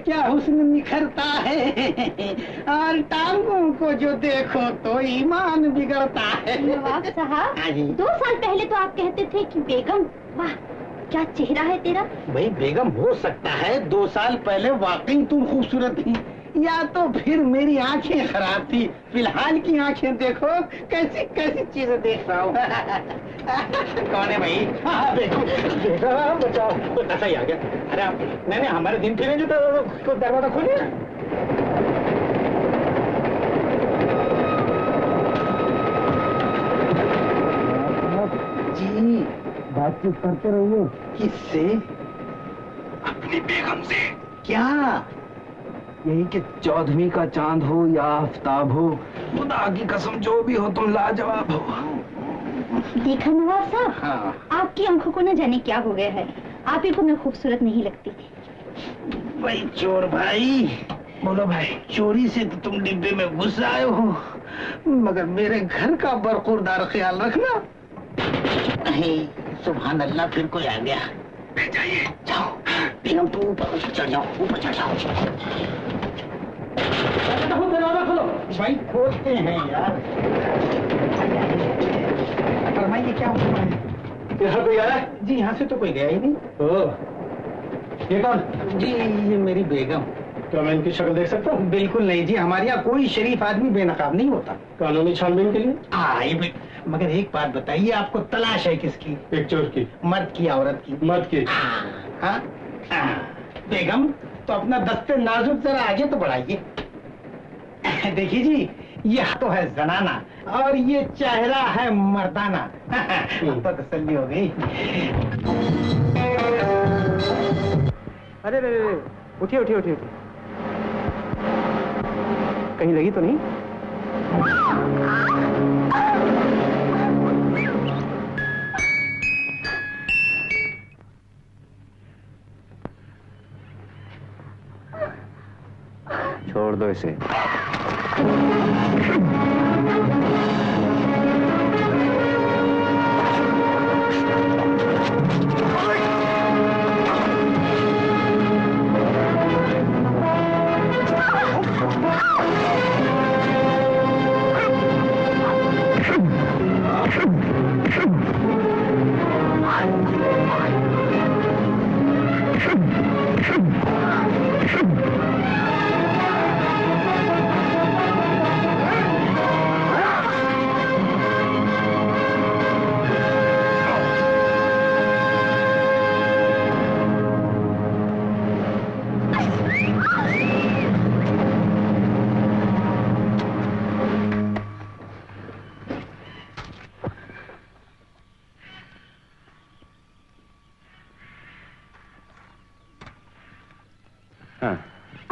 क्या हुस्न निखरता है, और टांगों को जो देखो तो ईमान बिगड़ता है। नवाब साहब, 2 साल पहले तो आप कहते थे कि बेगम, वाह क्या चेहरा है तेरा। भाई बेगम हो सकता है 2 साल पहले वाकई तुम खूबसूरत थी, या तो फिर मेरी आंखें खराब थी। फिलहाल की आंखें देखो, कैसी कैसी चीजें देख रहा हूँ। कौन है भाई? बेगम बचाओ, ऐसा ही आ गया। अरे आप नहीं, हमारे दिन फिरे जो तो दरवाजा खोलिए। जी बातचीत करते रहिए। किससे? अपनी बेगम से। क्या? यही कि चौदहवीं का चांद हो या आफ्ताब हो, खुदा की कसम जो भी हो तुम लाजवाब हो। देखा नवाब साहब, हाँ। आपकी आंखों को न जाने क्या हो गया है, आप ही को मैं खूबसूरत नहीं लगती। भाई चोर भाई, बोलो भाई, चोरी से तो तुम डिब्बे में घुस आए हो, मगर मेरे घर का बरखुरदार ख्याल रखना। नहीं, सुभान अल्लाह, फिर कोई आ गया। जाइए, जाओ बेगम, तुम ऊपर चढ़ जाओ, ऊपर चढ़ जाओ। दरवाजा खोलो भाई। खोलते हैं यार। फरमाइए क्या हुआ है? यहाँ कोई आया? जी यहाँ से तो कोई गया ही नहीं। ये कौन? जी ये मेरी बेगम। क्या मैं इनकी शक्ल देख सकता हूँ? बिल्कुल नहीं जी, हमारे यहाँ कोई शरीफ आदमी बेनकाब नहीं होता। कानूनी छानबीन के लिए? मगर एक बात बताइए, आपको तलाश है किसकी? एक चोर की। मर्द की औरत की? मर्द की। हाँ बेगम, तो अपना दस्ते नाजुक जरा आगे तो बढ़ाइए। देखिए जी, यह तो है जनाना और ये चेहरा है मर्दाना। अब तो तसल्ली हो गई। अरे उठिए उठिए उठिए उठिए, कहीं लगी तो नहीं? छोड़ दो इसे।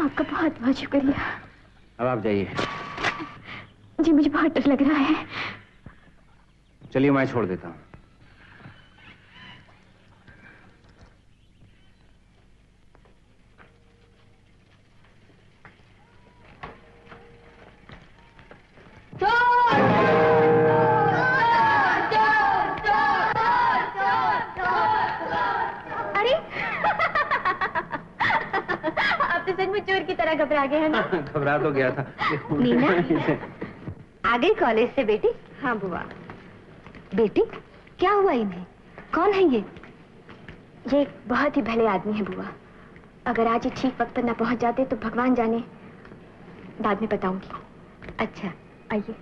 आपका बहुत बहुत शुक्रिया। अब आप जाइए। जी मुझे बहुत डर लग रहा है। चलिए मैं छोड़ देता हूँ। चोर की तरह घबरा गया है ना? घबरा तो गया था। मीना आ गई कॉलेज से बेटी? हाँ बुआ। बेटी क्या हुआ इन्हें? कौन है ये एक बहुत ही भले आदमी है बुआ। अगर आज ही ठीक वक्त पर न पहुंच जाते तो भगवान जाने, बाद में बताऊंगी। अच्छा आइए।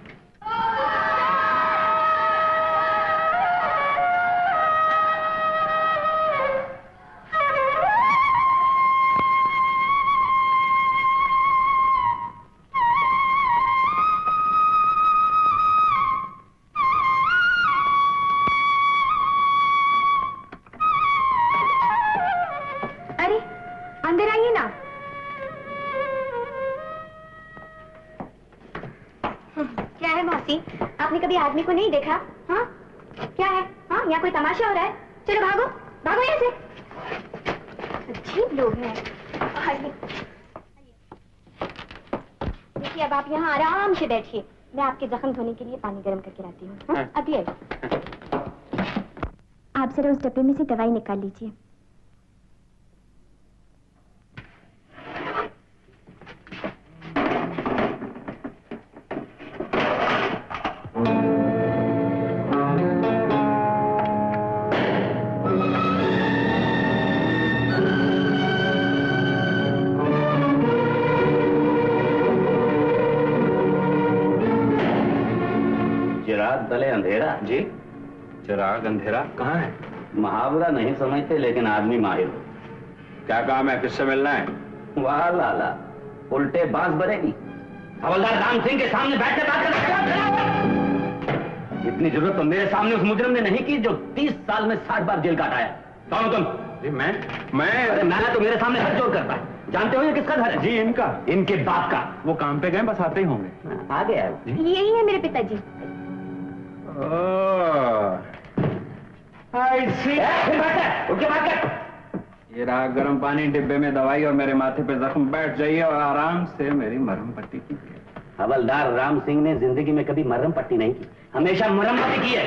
आदमी को नहीं देखा? हाँ क्या है? हाँ यहाँ कोई तमाशा हो रहा है? चलो भागो भागो यहाँ से। अजीब लोग हैं। देखिए अब आप यहाँ आराम से बैठिए, मैं आपके जख्म धोने के लिए पानी गर्म करके लाती हूँ। अभी आइए। आप जरा उस डब्बे में से दवाई निकाल लीजिए। तले अंधेरा। जी, चिराग अंधेरा कहाँ है? मुहावरा नहीं समझते लेकिन आदमी माहिर हो। क्या काम है, किससे मिलना है? वाह लाला, उल्टे बांस बरेगी। हवलदार राम सिंह के सामने बैठ के बात कर। इतनी जरूरत तो मेरे सामने उस मुजरिम ने नहीं की जो 30 साल में 60 बार जेल काटा है। कौन हो तुम? जी मैं अरे मैं तो मेरे सामने हाथ जोड़ करता है। जानते हो ये किसका घर है? जी इनका। इनके बाप का। वो काम पे गए, बस आते ही होंगे। आ गया यही है मेरे पिताजी। उठ के बात कर। ये रहा गर्म पानी डिब्बे में दवाई और मेरे माथे पे जख्म। बैठ जाइए और आराम से मेरी मरहम पट्टी कीजिए। हवलदार राम सिंह ने जिंदगी में कभी मरहम पट्टी नहीं की, हमेशा मरम्मत की है।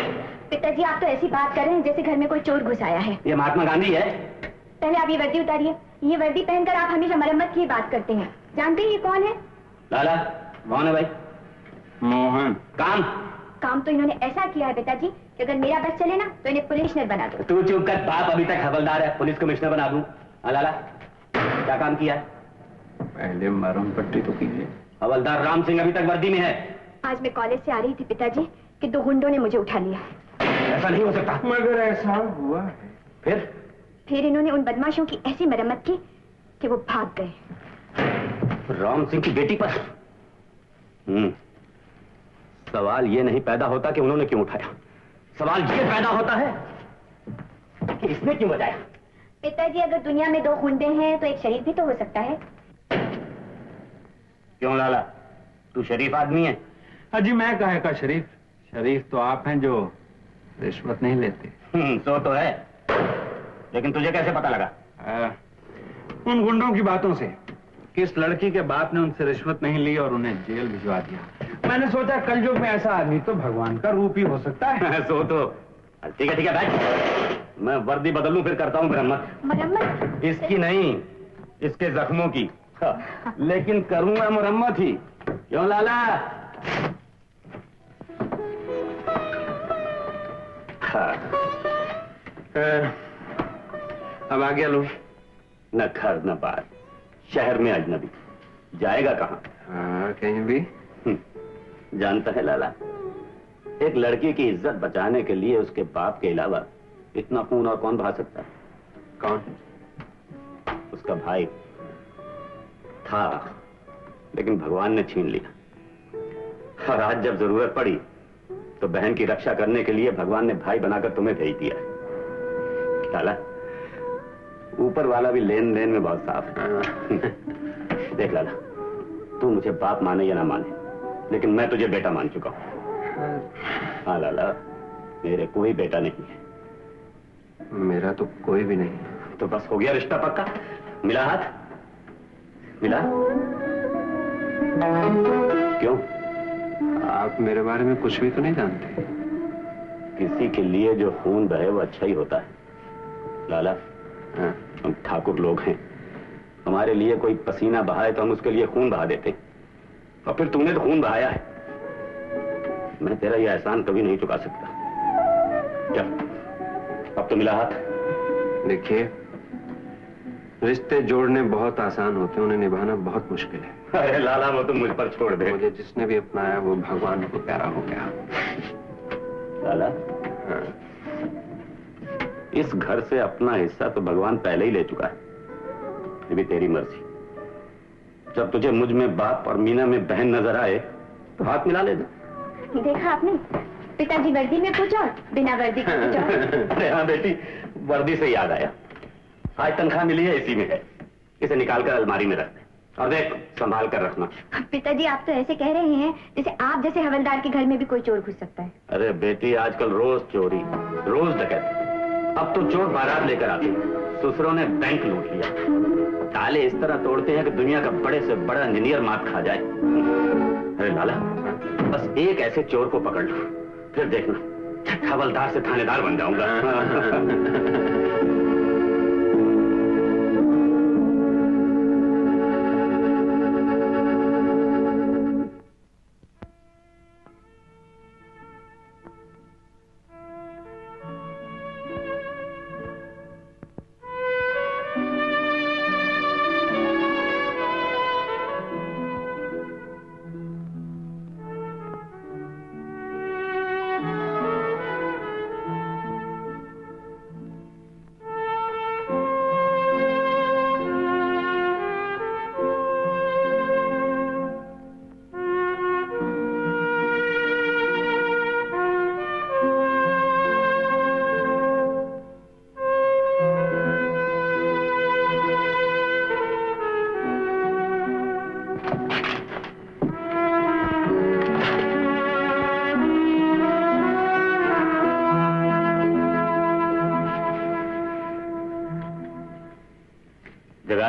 पिताजी आप तो ऐसी बात कर रहे हैं जैसे घर में कोई चोर घुस आया है। ये महात्मा गांधी है। पहले आप ये वर्दी उतारिए। ये वर्दी पहनकर आप हमेशा मरम्मत की बात करते हैं। जानते हैं ये कौन है? लाला कौन है भाई? मोहन। काम तो इन्होंने ऐसा किया है पिताजी कि अगर मेरा बस चले ना तो इन्हें कमिश्नर बना दो। तू चुप कर, बाप अभी तक हवलदार है, पुलिस कमिश्नर बना दूं। लाला क्या काम किया? पहले मरहम पट्टी तो कीजिए। हवलदार राम सिंह अभी तक वर्दी में है। आज मैं कॉलेज से आ रही थी पिताजी कि 2 गुंडों ने मुझे उठा लिया। ऐसा नहीं हो सकता। मगर ऐसा हुआ है। फिर इन्होंने उन बदमाशों की ऐसी मरम्मत की कि वो भाग गए। राम सिंह की बेटी पर सवाल ये नहीं पैदा होता कि उन्होंने क्यों उठाया, सवाल ये पैदा होता है कि इसने क्यों बचाया। पिताजी अगर दुनिया में 2 गुंडे हैं तो एक शरीफ भी तो हो सकता है। क्यों लाला, तू शरीफ आदमी है? अजी मैं कहे का शरीफ? शरीफ तो आप हैं जो रिश्वत नहीं लेते। सो तो है, लेकिन तुझे कैसे पता लगा? उन गुंडों की बातों से। किस लड़की के बाप ने उनसे रिश्वत नहीं ली और उन्हें जेल भिजवा दिया। मैंने सोचा कलयुग में ऐसा आदमी तो भगवान का रूप ही हो सकता है। सो तो ठीक है बैठ, मैं वर्दी बदल लूं फिर करता हूं मरम्मत। इसकी नहीं, इसके जख्मों की। लेकिन करूंगा मरम्मत ही। क्यों लाला? अब आ गया लो। न घर न बार, शहर में अजनबी, जाएगा कहाँ? कहीं भी। जानता है लाला, एक लड़की की इज्जत बचाने के लिए उसके बाप के अलावा इतना खून और कौन बहा सकता है? कौन? उसका भाई था, लेकिन भगवान ने छीन लिया। और आज जब जरूरत पड़ी तो बहन की रक्षा करने के लिए भगवान ने भाई बनाकर तुम्हें भेज दिया। लाला, ऊपर वाला भी लेन देन में बहुत साफ है। देख लाला, तू मुझे बाप माने या ना माने, लेकिन मैं तुझे बेटा मान चुका हूं। हाँ लाला, मेरे कोई बेटा नहीं है। मेरा तो कोई भी नहीं। तो बस हो गया रिश्ता पक्का। मिला हाथ? मिला? क्यों? आप मेरे बारे में कुछ भी तो नहीं जानते। किसी के लिए जो खून बहे वो अच्छा ही होता है लाला। हाँ, हम ठाकुर लोग हैं, हमारे लिए कोई पसीना बहाए तो हम उसके लिए खून बहा देते, और फिर तूने तो खून बहाया है। मैं तेरा ये एहसान कभी नहीं चुका सकता। क्या अब तो मिला हाथ? देखिए, रिश्ते जोड़ने बहुत आसान होते हैं, उन्हें निभाना बहुत मुश्किल है। अरे लाला, वो तो मुझ पर छोड़ दे। मुझे जिसने भी अपनाया वो भगवान को प्यारा हो गया। लाला, हाँ। इस घर से अपना हिस्सा तो भगवान पहले ही ले चुका है। ये भी तेरी मर्जी। जब तुझे मुझ में बाप और मीना में बहन नजर आए तो हाथ मिला ले दे। देखा आपने, पिताजी वर्दी में पूछा, बिना वर्दी के पूछा। अरे हाँ बेटी, वर्दी से याद आया, आज तनख्वाह मिली है, इसी में है। इसे निकालकर अलमारी में रख दे और देख संभाल कर रखना। पिताजी आप तो ऐसे कह रहे हैं जैसे आप जैसे हवलदार के घर में भी कोई चोर घुस सकता है। अरे बेटी, आजकल रोज चोरी, रोज डकैती। अब तो चोर बारात लेकर आते हैं। ससुरों ने बैंक लूट लिया। ताले इस तरह तोड़ते हैं कि दुनिया का बड़े से बड़ा इंजीनियर मात खा जाए। अरे लाला, बस एक ऐसे चोर को पकड़ लो, फिर देखना हवलदार से थानेदार बन जाऊंगा।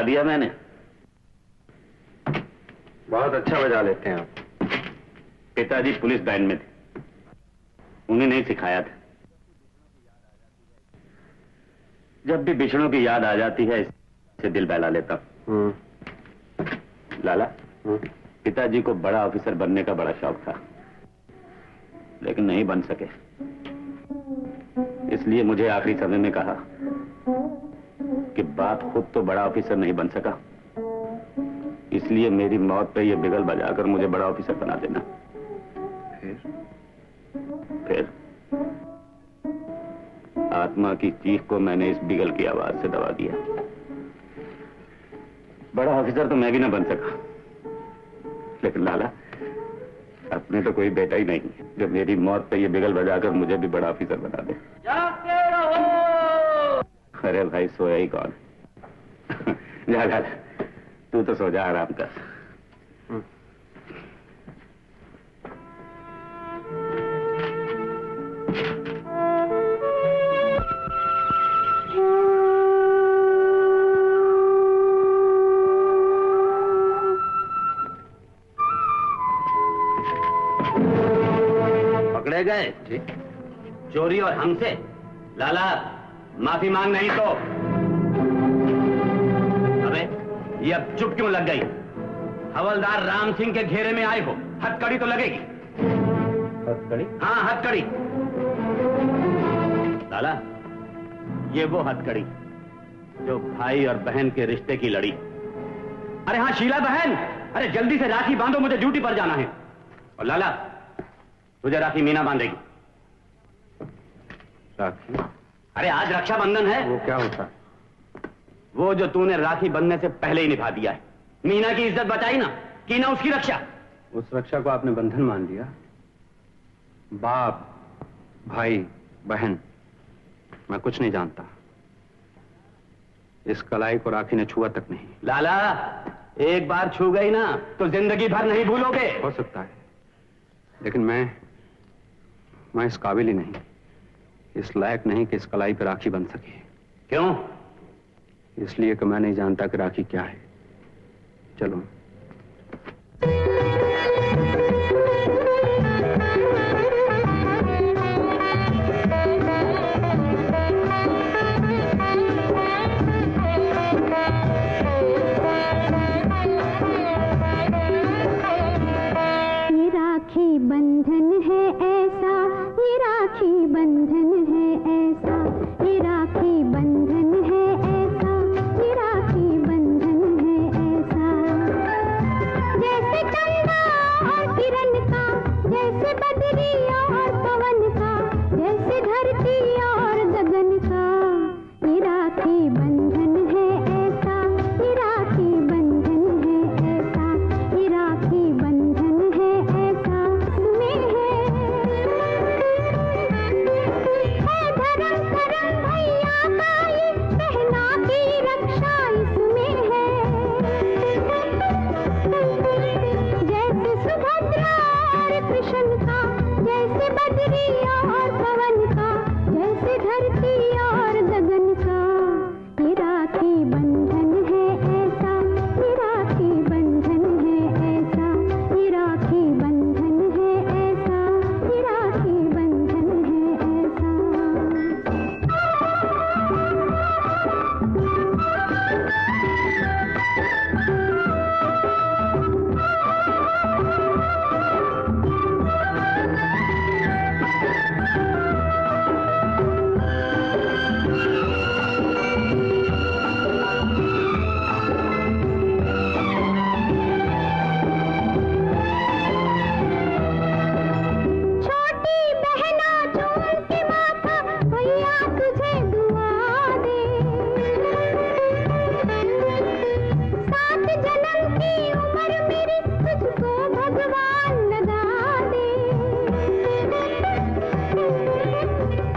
दिया मैंने। बहुत अच्छा बजा लेते हैं आप। पिताजी पुलिस बैंड में थे, उन्हें नहीं सिखाया था। जब भी बिछड़ों की याद आ जाती है इससे दिल बहला लेता हूं। लाला, पिताजी को बड़ा ऑफिसर बनने का बड़ा शौक था, लेकिन नहीं बन सके। इसलिए मुझे आखिरी समय में कहा कि बाप खुद तो बड़ा ऑफिसर नहीं बन सका, इसलिए मेरी मौत पे ये बिगल बजाकर मुझे बड़ा ऑफिसर बना देना। फिर आत्मा की चीख को मैंने इस बिगल की आवाज से दबा दिया। बड़ा ऑफिसर तो मैं भी ना बन सका, लेकिन लाला, अपने तो कोई बेटा ही नहीं जो मेरी मौत पे ये बिगल बजाकर मुझे भी बड़ा ऑफिसर बना दे। जागते रहो। अरे भाई, सोया ही कौन? जा जा, तू तो सो जा, आराम कर। पकड़े गए जी? चोरी और हमसे? लाला, माफी मांग नहीं तो। अबे, ये अब चुप क्यों लग गई? हवलदार राम सिंह के घेरे में आए हो, हथकड़ी तो लगेगी। हथकड़ी? हाँ, हथकड़ी। लाला, ये वो हथकड़ी जो भाई और बहन के रिश्ते की लड़ी। अरे हाँ शीला बहन, अरे जल्दी से राखी बांधो, मुझे ड्यूटी पर जाना है। और लाला, तुझे राखी मीना बांधेगी। राखी? अरे आज रक्षाबंधन है। वो क्या होता? वो जो तूने राखी बंधने से पहले ही निभा दिया है। मीना की इज्जत बचाई ना, की ना उसकी रक्षा। उस रक्षा को आपने बंधन मान लिया? बाप, भाई, बहन, मैं कुछ नहीं जानता। इस कलाई को राखी ने छुआ तक नहीं। लाला, एक बार छू गई ना तो जिंदगी भर नहीं भूलोगे। हो सकता है, लेकिन मैं इस काबिल ही नहीं, इस लायक नहीं कि इस कलाई पर राखी बन सके। क्यों? इसलिए कि मैं नहीं जानता कि राखी क्या है। चलो। ये राखी बंधन है ऐसा, ये राखी बंधन है ऐसा, ये राखी बंधन है ऐसा, ये राखी बंधन है ऐसा। जैसे चंदा और किरण का, जैसे बदरी और पवन का, जैसे धरती और गगन का, ये राखी बंधन है ऐसा, ये राखी बंधन है ऐसा, ये राखी बंधन है ऐसा। तुम्हें है धर्म धर्म भैया का, ये बहना की रक्षा इसमें है। जैसे सुभद्रा और कृष्ण का, जैसे बदरी और पवन का, जैसे धरती और गगन का, ये राखी बंधन है ऐसा, ये राखी बंधन है ऐसा, ये राखी बंधन है ऐसा, ये राखी बंधन है ऐसा। छोटी बहना चूम के माथा, भैया तुझे दुआ दे। सात जन्म की उम्र मेरी तुझको भगवान लगा दे।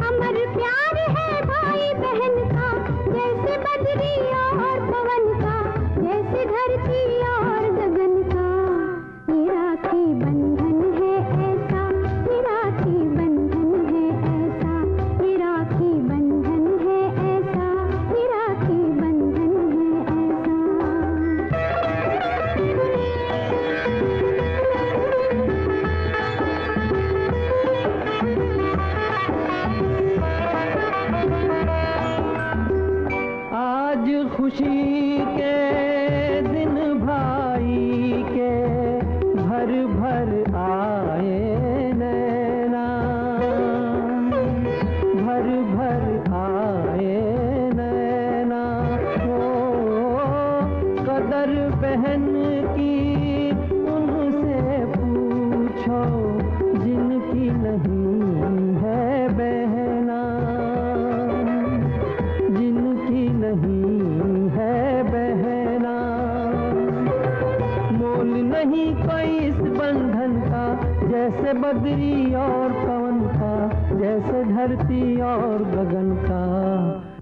अमर प्यार है भाई बहन का, जैसे बदरी और पवन का, जैसे धरती और गगन का, ये राखी बंधन है ऐसा, ये राखी बंधन है ऐसा, ये राखी बंधन है ऐसा, ये राखी बंधन है ऐसा। हर बहन की उनसे पूछो जिनकी नहीं है बहना, जिनकी नहीं है बहना। मोल नहीं कोई इस बंधन का, जैसे बदरी और पवन का, जैसे धरती और गगन का।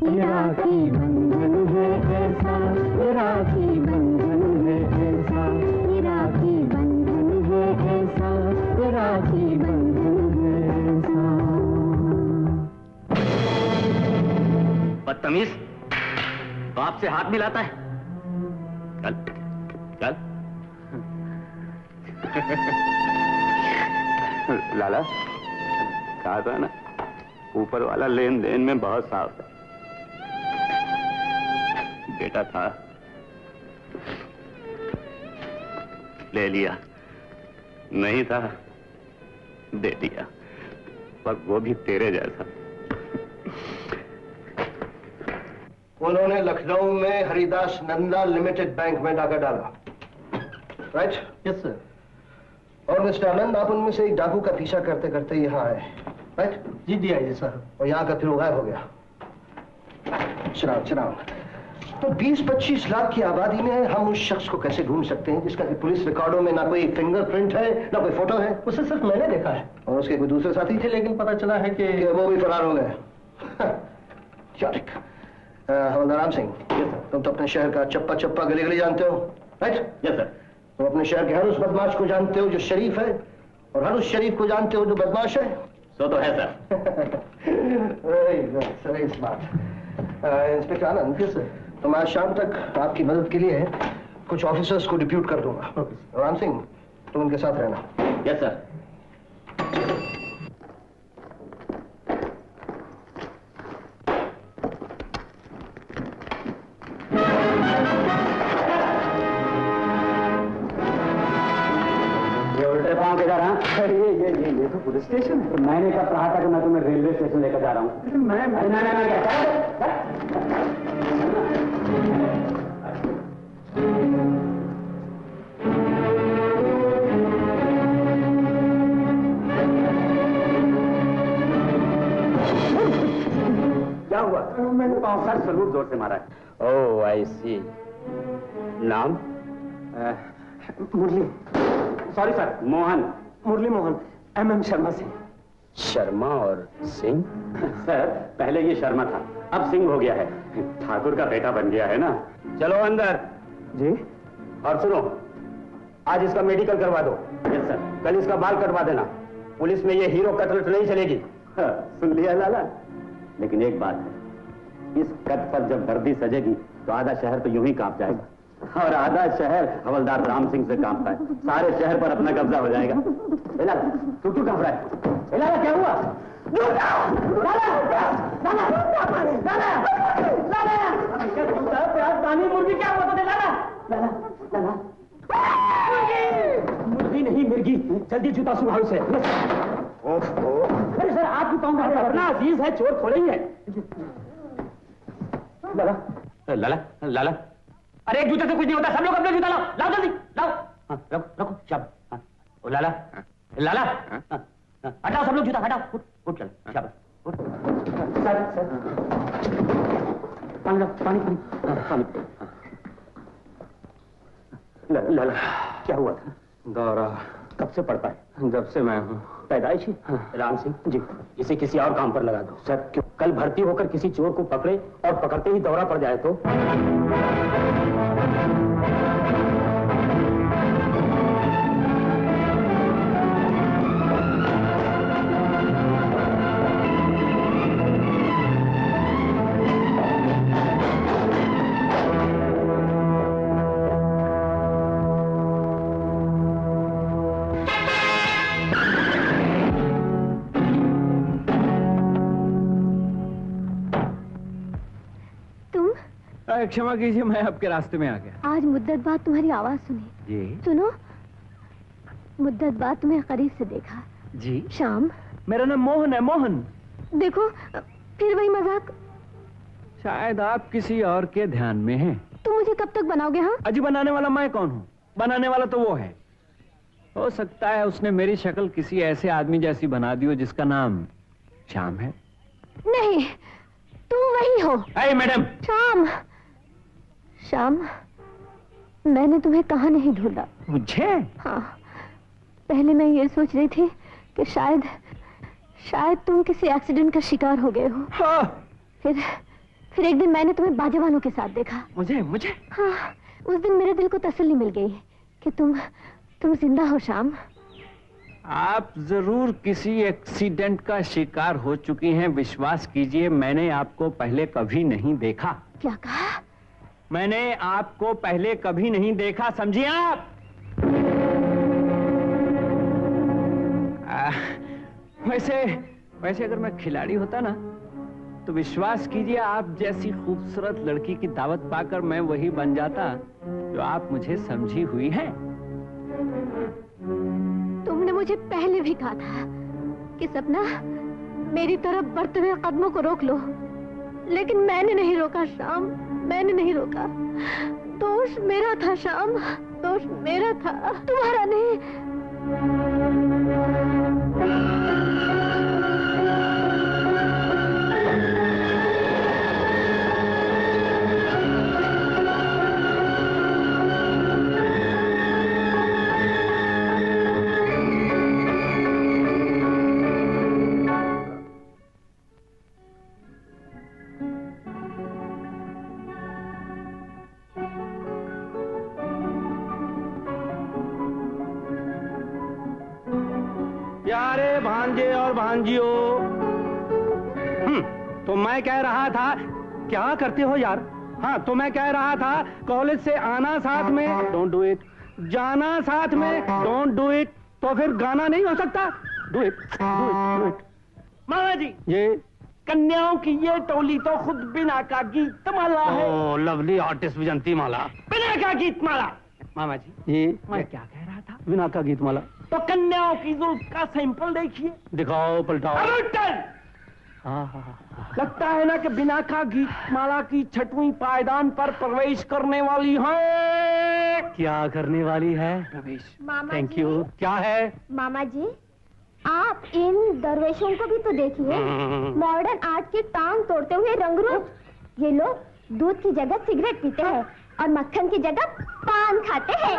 ये राखी बंधन है ऐसा, ये राखी बंधन है ऐसा, ये राखी बंधन है ऐसा, ये राखी बंधन है ऐसा। बदतमीज, बाप से हाथ मिलाता है। चल चल। लाला, कहा था ना, ऊपर वाला लेन देन में बहुत साफ है। बेटा था, ले लिया, नहीं था, दे दिया, पर वो भी तेरे जैसा। उन्होंने लखनऊ में हरिदास नंदा लिमिटेड बैंक में डाका डाला, राइट? Yes sir. और मिस्टर आनंद, आप उनमें से एक डाकू का पीछा करते करते यहाँ आए, राइट? जी डीआईजी सर। और यहाँ का फिर वो गायब हो गया। चुनाव तो 20-25 लाख की आबादी में हम उस शख्स को कैसे ढूंढ सकते हैं जिसका कि पुलिस रिकॉर्डों में ना कोई फिंगरप्रिंट है ना कोई फोटो है? उसे सिर्फ मैंने देखा है। और उसके कोई दूसरे साथी थे, लेकिन पता चला है कि वो भी फरार हो गए। हवलदार राम सिंह, तुम तो अपने शहर का चप्पा चप्पा गली गली जानते हो, राइट? Yes sir. तुम अपने शहर के हर उस बदमाश को जानते हो जो शरीफ है, और हर उस शरीफ को जानते हो जो बदमाश है। सो तो है सर। सर इस बात। इंस्पेक्टर आनंद, यस सर। तो मैं आज शाम तक आपकी मदद के लिए कुछ ऑफिसर्स को डिप्यूट कर दूंगा। राम सिंह, तुम उनके साथ रहना। Yes sir. ये तो पुलिस स्टेशन है। तो मैंने कब कहा था कि मैं तुम्हें रेलवे स्टेशन लेकर जा रहा हूँ? क्या हुआ? मैंने सर सलूट जोर से मारा है। ओह आई सी। नाम? Murli. Sorry sir, Mohan. Murli Mohan. MM Sharma Singh. Sharma और सिंह? सर, पहले ये शर्मा था, अब सिंह हो गया है। ठाकुर का बेटा बन गया है ना। चलो अंदर। जी। और सुनो, आज इसका मेडिकल करवा दो। Yes sir. कल इसका बाल कटवा देना। पुलिस में ये हीरो कटलेट नहीं चलेगी। हाँ, सुन लिया लाला? लेकिन एक बात है, इस कट पर जब वर्दी सजेगी तो आधा शहर तो यूं ही कांप जाएगा, और आधा शहर हवलदार राम सिंह से कांपता है। सारे शहर पर अपना कब्जा हो जाएगा। तू क्यों कांप रहा है? लाला, क्या हुआ? मुर्गी क्या हुआ तुझे? लाला, मुर्गी नहीं, मिर्गी। जल्दी जूता सुधारो से। अरे सर, आप भी पाऊंगा, वरना अजीज है, चोर थोड़े ही है। लाला, अरे एक जूते से कुछ नहीं होता, सब लोग अपना जूता लाओ जल्दी लाओ। हाँ, रखो शाबाश। ओ लाला, हटाओ सब लोग जूता, हटाओ। उठ चल, शाबाश उठ। सर पानी लो, पानी। लाला, क्या हुआ था? दौरा। कब से पड़ता है? जब से मैं हूँ। पैदाइशी? राम सिंह जी, इसे किसी और काम पर लगा दो। सर, क्यों? कल भर्ती होकर किसी चोर को पकड़े और पकड़ते ही दौरा पड़ जाए तो? क्षमा कीजिए, मैं आपके रास्ते में आ गया। आज मुद्दत बाद तुम्हारी आवाज सुनी। जी। सुनो, मुद्दत बाद तुम्हें करीब से देखा। जी। शाम। मेरा नाम मोहन है, मोहन। देखो, फिर वही मजाक। शायद आप किसी और के ध्यान में हैं। तुम मुझे कब तक बनाओगे? हाँ अजी बनाने वाला मैं कौन हूँ? बनाने वाला तो वो है। हो सकता है उसने मेरी शक्ल किसी ऐसे आदमी जैसी बना दी हो जिसका नाम श्याम है। नहीं, तुम वही हो। अरे मैडम! श्याम, श्याम, मैंने तुम्हें कहाँ नहीं ढूंढा। मुझे? हाँ, पहले मैं ये सोच रही थी कि शायद तुम किसी एक्सीडेंट का शिकार हो गए हो। हाँ। फिर एक दिन मैंने तुम्हें बाजवानों के साथ देखा। मुझे? हाँ, उस दिन मेरे दिल को तसल्ली मिल गई कि तुम जिंदा हो श्याम। आप जरूर किसी एक्सीडेंट का शिकार हो चुकी हैं। विश्वास कीजिए, मैंने आपको पहले कभी नहीं देखा। क्या कहा? मैंने आपको पहले कभी नहीं देखा, समझिए आप। वैसे अगर मैं खिलाड़ी होता ना तो विश्वास कीजिए आप जैसी खूबसूरत लड़की की दावत पाकर मैं वही बन जाता जो आप मुझे समझी हुई हैं। तुमने मुझे पहले भी कहा था कि सपना मेरी तरफ बढ़ते हुए कदमों को रोक लो, लेकिन मैंने नहीं रोका श्याम, मैंने नहीं रोका। दोष मेरा था श्याम, दोष मेरा था, तुम्हारा नहीं। प्यारे भांजे और भांजियों, तो मैं कह रहा था, क्या करते हो यार? हाँ, तो मैं कह रहा था कॉलेज से आना साथ में, डोंट डू इट। जाना साथ में, डोंट डू इट। तो फिर गाना नहीं हो सकता? Do it, do it, do it. मामा जी, ये कन्याओं की ये टोली तो खुद बिना का गीत माला है। ओ लवली आर्टिस्ट विजंती माला, बिना का गीत माला। मामा जी, ये मैं क्या कह रहा था? बिना का गीत माला तो कन्याओं की जुल्फ का सैंपल देखिए। दिखाओ, पलटाओ। लगता है ना कि बिना का गीत माला की छठवीं पायदान पर प्रवेश करने वाली है। क्या करने वाली है? प्रवेश। Thank you. क्या है? मामा जी, आप इन दरवेशों को भी तो देखिए, मॉडर्न आर्ट की टांग तोड़ते हुए रंगरूप। ये लोग दूध की जगह सिगरेट पीते हैं और मक्खन की जगह पान खाते हैं।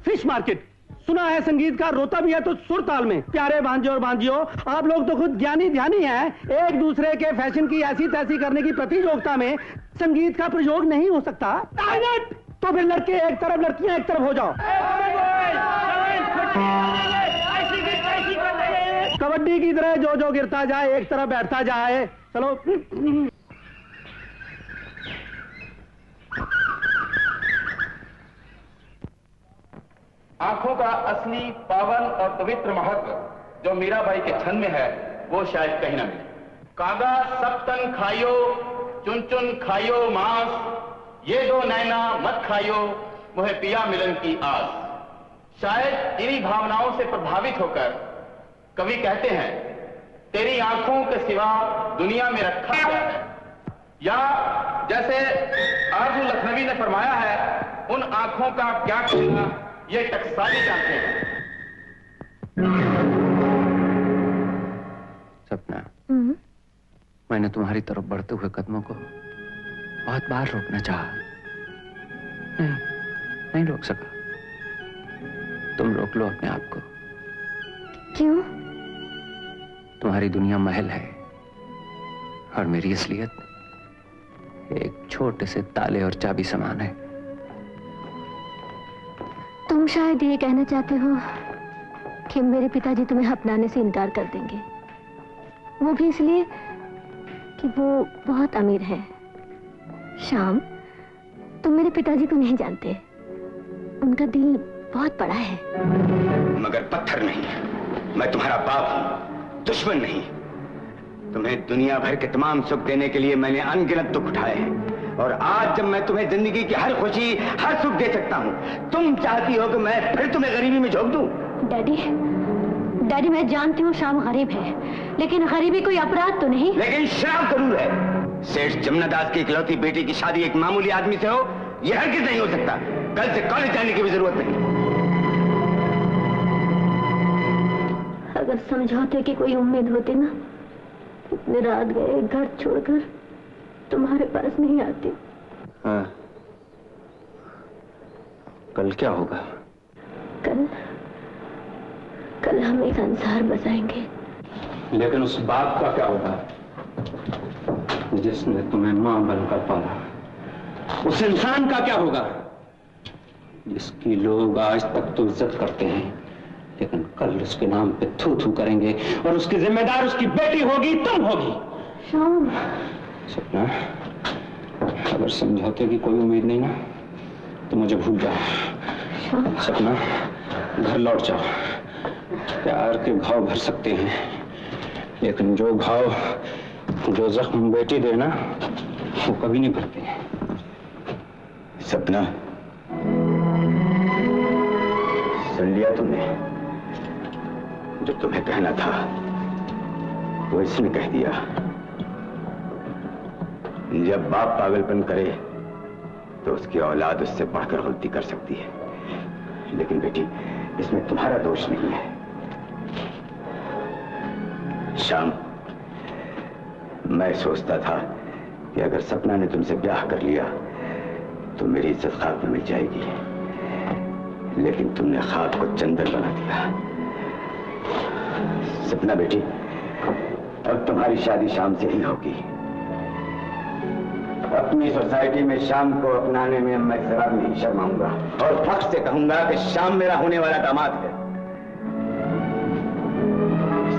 Fish market. सुना है संगीत का रोता भी है तो सुर ताल में। प्यारे भांजे और भांजियों, आप लोग तो खुद ज्ञानी ध्यानी हैं। एक दूसरे के फैशन की ऐसी तैसी करने की प्रतियोगिता में संगीत का प्रयोग नहीं हो सकता। तो फिर लड़के एक तरफ, लड़कियां एक तरफ हो जाओ। कबड्डी की तरह जो जो गिरता जाए एक तरफ बैठता जाए। चलो। आंखों का असली पावन और पवित्र महत्व जो मीराबाई के छंद में है वो शायद कहीं ना मिले। कागा सब तन खाइयो, चुन चुन खाइयो मांस, ये दो नैना मत खाइयो, मुहे पिया मिलन की आस। शायद इन्हीं भावनाओं से प्रभावित होकर कवि कहते हैं, तेरी आंखों के सिवा दुनिया में रखा गया है। या जैसे आरजू लखनवी ने फरमाया है, उन आंखों का क्या कहना ये टकसाली जानते हैं। सपना, मैंने तुम्हारी तरफ बढ़ते हुए कदमों को बहुत बार रोकना चाहा, नहीं रोक सका। तुम रोक लो अपने आप को। क्यों? तुम्हारी दुनिया महल है और मेरी असलियत एक छोटे से ताले और चाबी समान है। तुम शायद ये कहना चाहते हो कि मेरे पिताजी तुम्हें अपनाने से इनकार कर देंगे, वो भी इसलिए कि वो बहुत अमीर है। श्याम, तुम मेरे पिताजी को नहीं जानते, उनका दिल बहुत बड़ा है। मगर पत्थर नहीं। मैं तुम्हारा बाप हूं, दुश्मन नहीं। तुम्हें दुनिया भर के तमाम सुख देने के लिए मैंने अनगिनत दुख उठाए हैं, और आज जब मैं तुम्हें जिंदगी की हर खुशी, हर सुख दे सकता हूँ, तुम चाहती हो कि मैं फिर तुम्हें गरीबी में झोंक दूं? डैडी, मैं जानती हूँ श्याम गरीब है, लेकिन गरीबी कोई अपराध तो नहीं। लेकिन श्राप जरूर है। सेठ जमुना दास की इकलौती बेटी की शादी एक मामूली आदमी से हो, यह हरगिज नहीं हो सकता। कल से कॉलेज जाने की भी जरूरत नहीं। अगर समझौते की कोई उम्मीद होती ना, इतने रात गए घर छोड़कर तुम्हारे पास नहीं आती। हाँ। कल क्या होगा? कल हम एक संसार बसाएंगे। लेकिन उस बाप का क्या होगा जिसने तुम्हें मां बनकर पाला? उस इंसान का क्या होगा जिसकी लोग आज तक तो इज्जत करते हैं, लेकिन कल उसके नाम पे थू थू करेंगे और उसकी जिम्मेदार उसकी बेटी होगी, तुम होगी। श्याम। सपना, अगर समझौते की कोई उम्मीद नहीं ना, तो मुझे भूल जाओ। सपना, घर लौट जाओ। प्यार के घाव भर सकते हैं, लेकिन जो घाव, जो जख्म बेटी देना, वो कभी नहीं भरते। सपना, सुन लिया तुमने? जो तुम्हें कहना था वो इसने कह दिया। जब बाप पागलपन करे तो उसकी औलाद उससे बढ़कर गलती कर सकती है, लेकिन बेटी इसमें तुम्हारा दोष नहीं है। शाम, मैं सोचता था कि अगर सपना ने तुमसे ब्याह कर लिया तो मेरी इज्जत खाक में मिल जाएगी, लेकिन तुमने खाक को चंदन बना दिया। सपना बेटी, अब तुम्हारी शादी शाम से ही होगी। अपनी सोसाइटी में शाम को अपनाने में मैं जरा भी नहीं शर्माऊंगा और फख्र से कहूंगा कि शाम मेरा होने वाला दामाद है।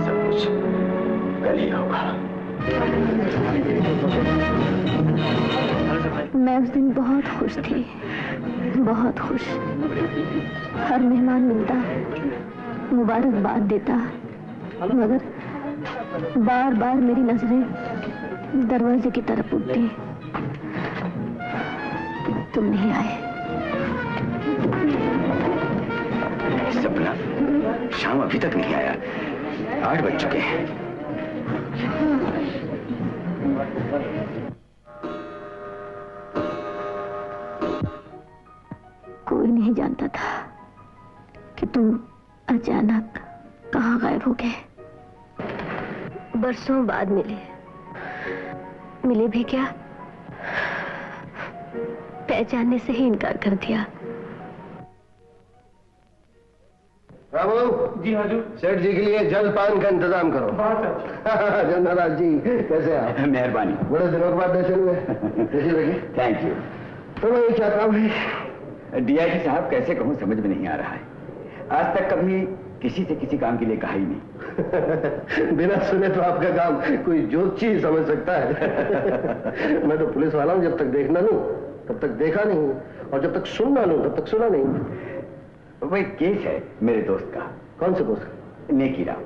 सब कुछ कल ही होगा। मैं उस दिन बहुत खुश थी, बहुत खुश। हर मेहमान मिलता, मुबारकबाद देता, मगर बार बार मेरी नजरें दरवाजे की तरफ उठती। तुम नहीं आए। सपना, शाम अभी तक नहीं आया। 8 बज चुके हैं। कोई नहीं जानता था कि तुम अचानक कहाँ गायब हो गए। बरसों बाद मिले भी क्या, पहचानने से ही इनकार कर दिया। बाबू जी हजूर। सेठ जी के लिए जलपान का इंतजाम करो। जन्नराज जी कैसे आप? मेहरबानी। बड़े दिनों के बाद दर्शन हुए। Thank you. तो ये क्या काम है? डीआईजी साहब, कैसे कहूँ समझ में नहीं आ रहा है। आज तक कभी किसी से किसी काम के लिए कहा ही नहीं। बिना सुने तो आपका काम कोई ज्योतिषी समझ सकता है। मैं तो पुलिस वाला हूँ, जब तक देखना लूं तब तक देखा नहीं, और जब तक सुनना लूं तब तक सुना नहीं। वही केस है मेरे दोस्त का। कौन से दोस्त का? नेकीराम।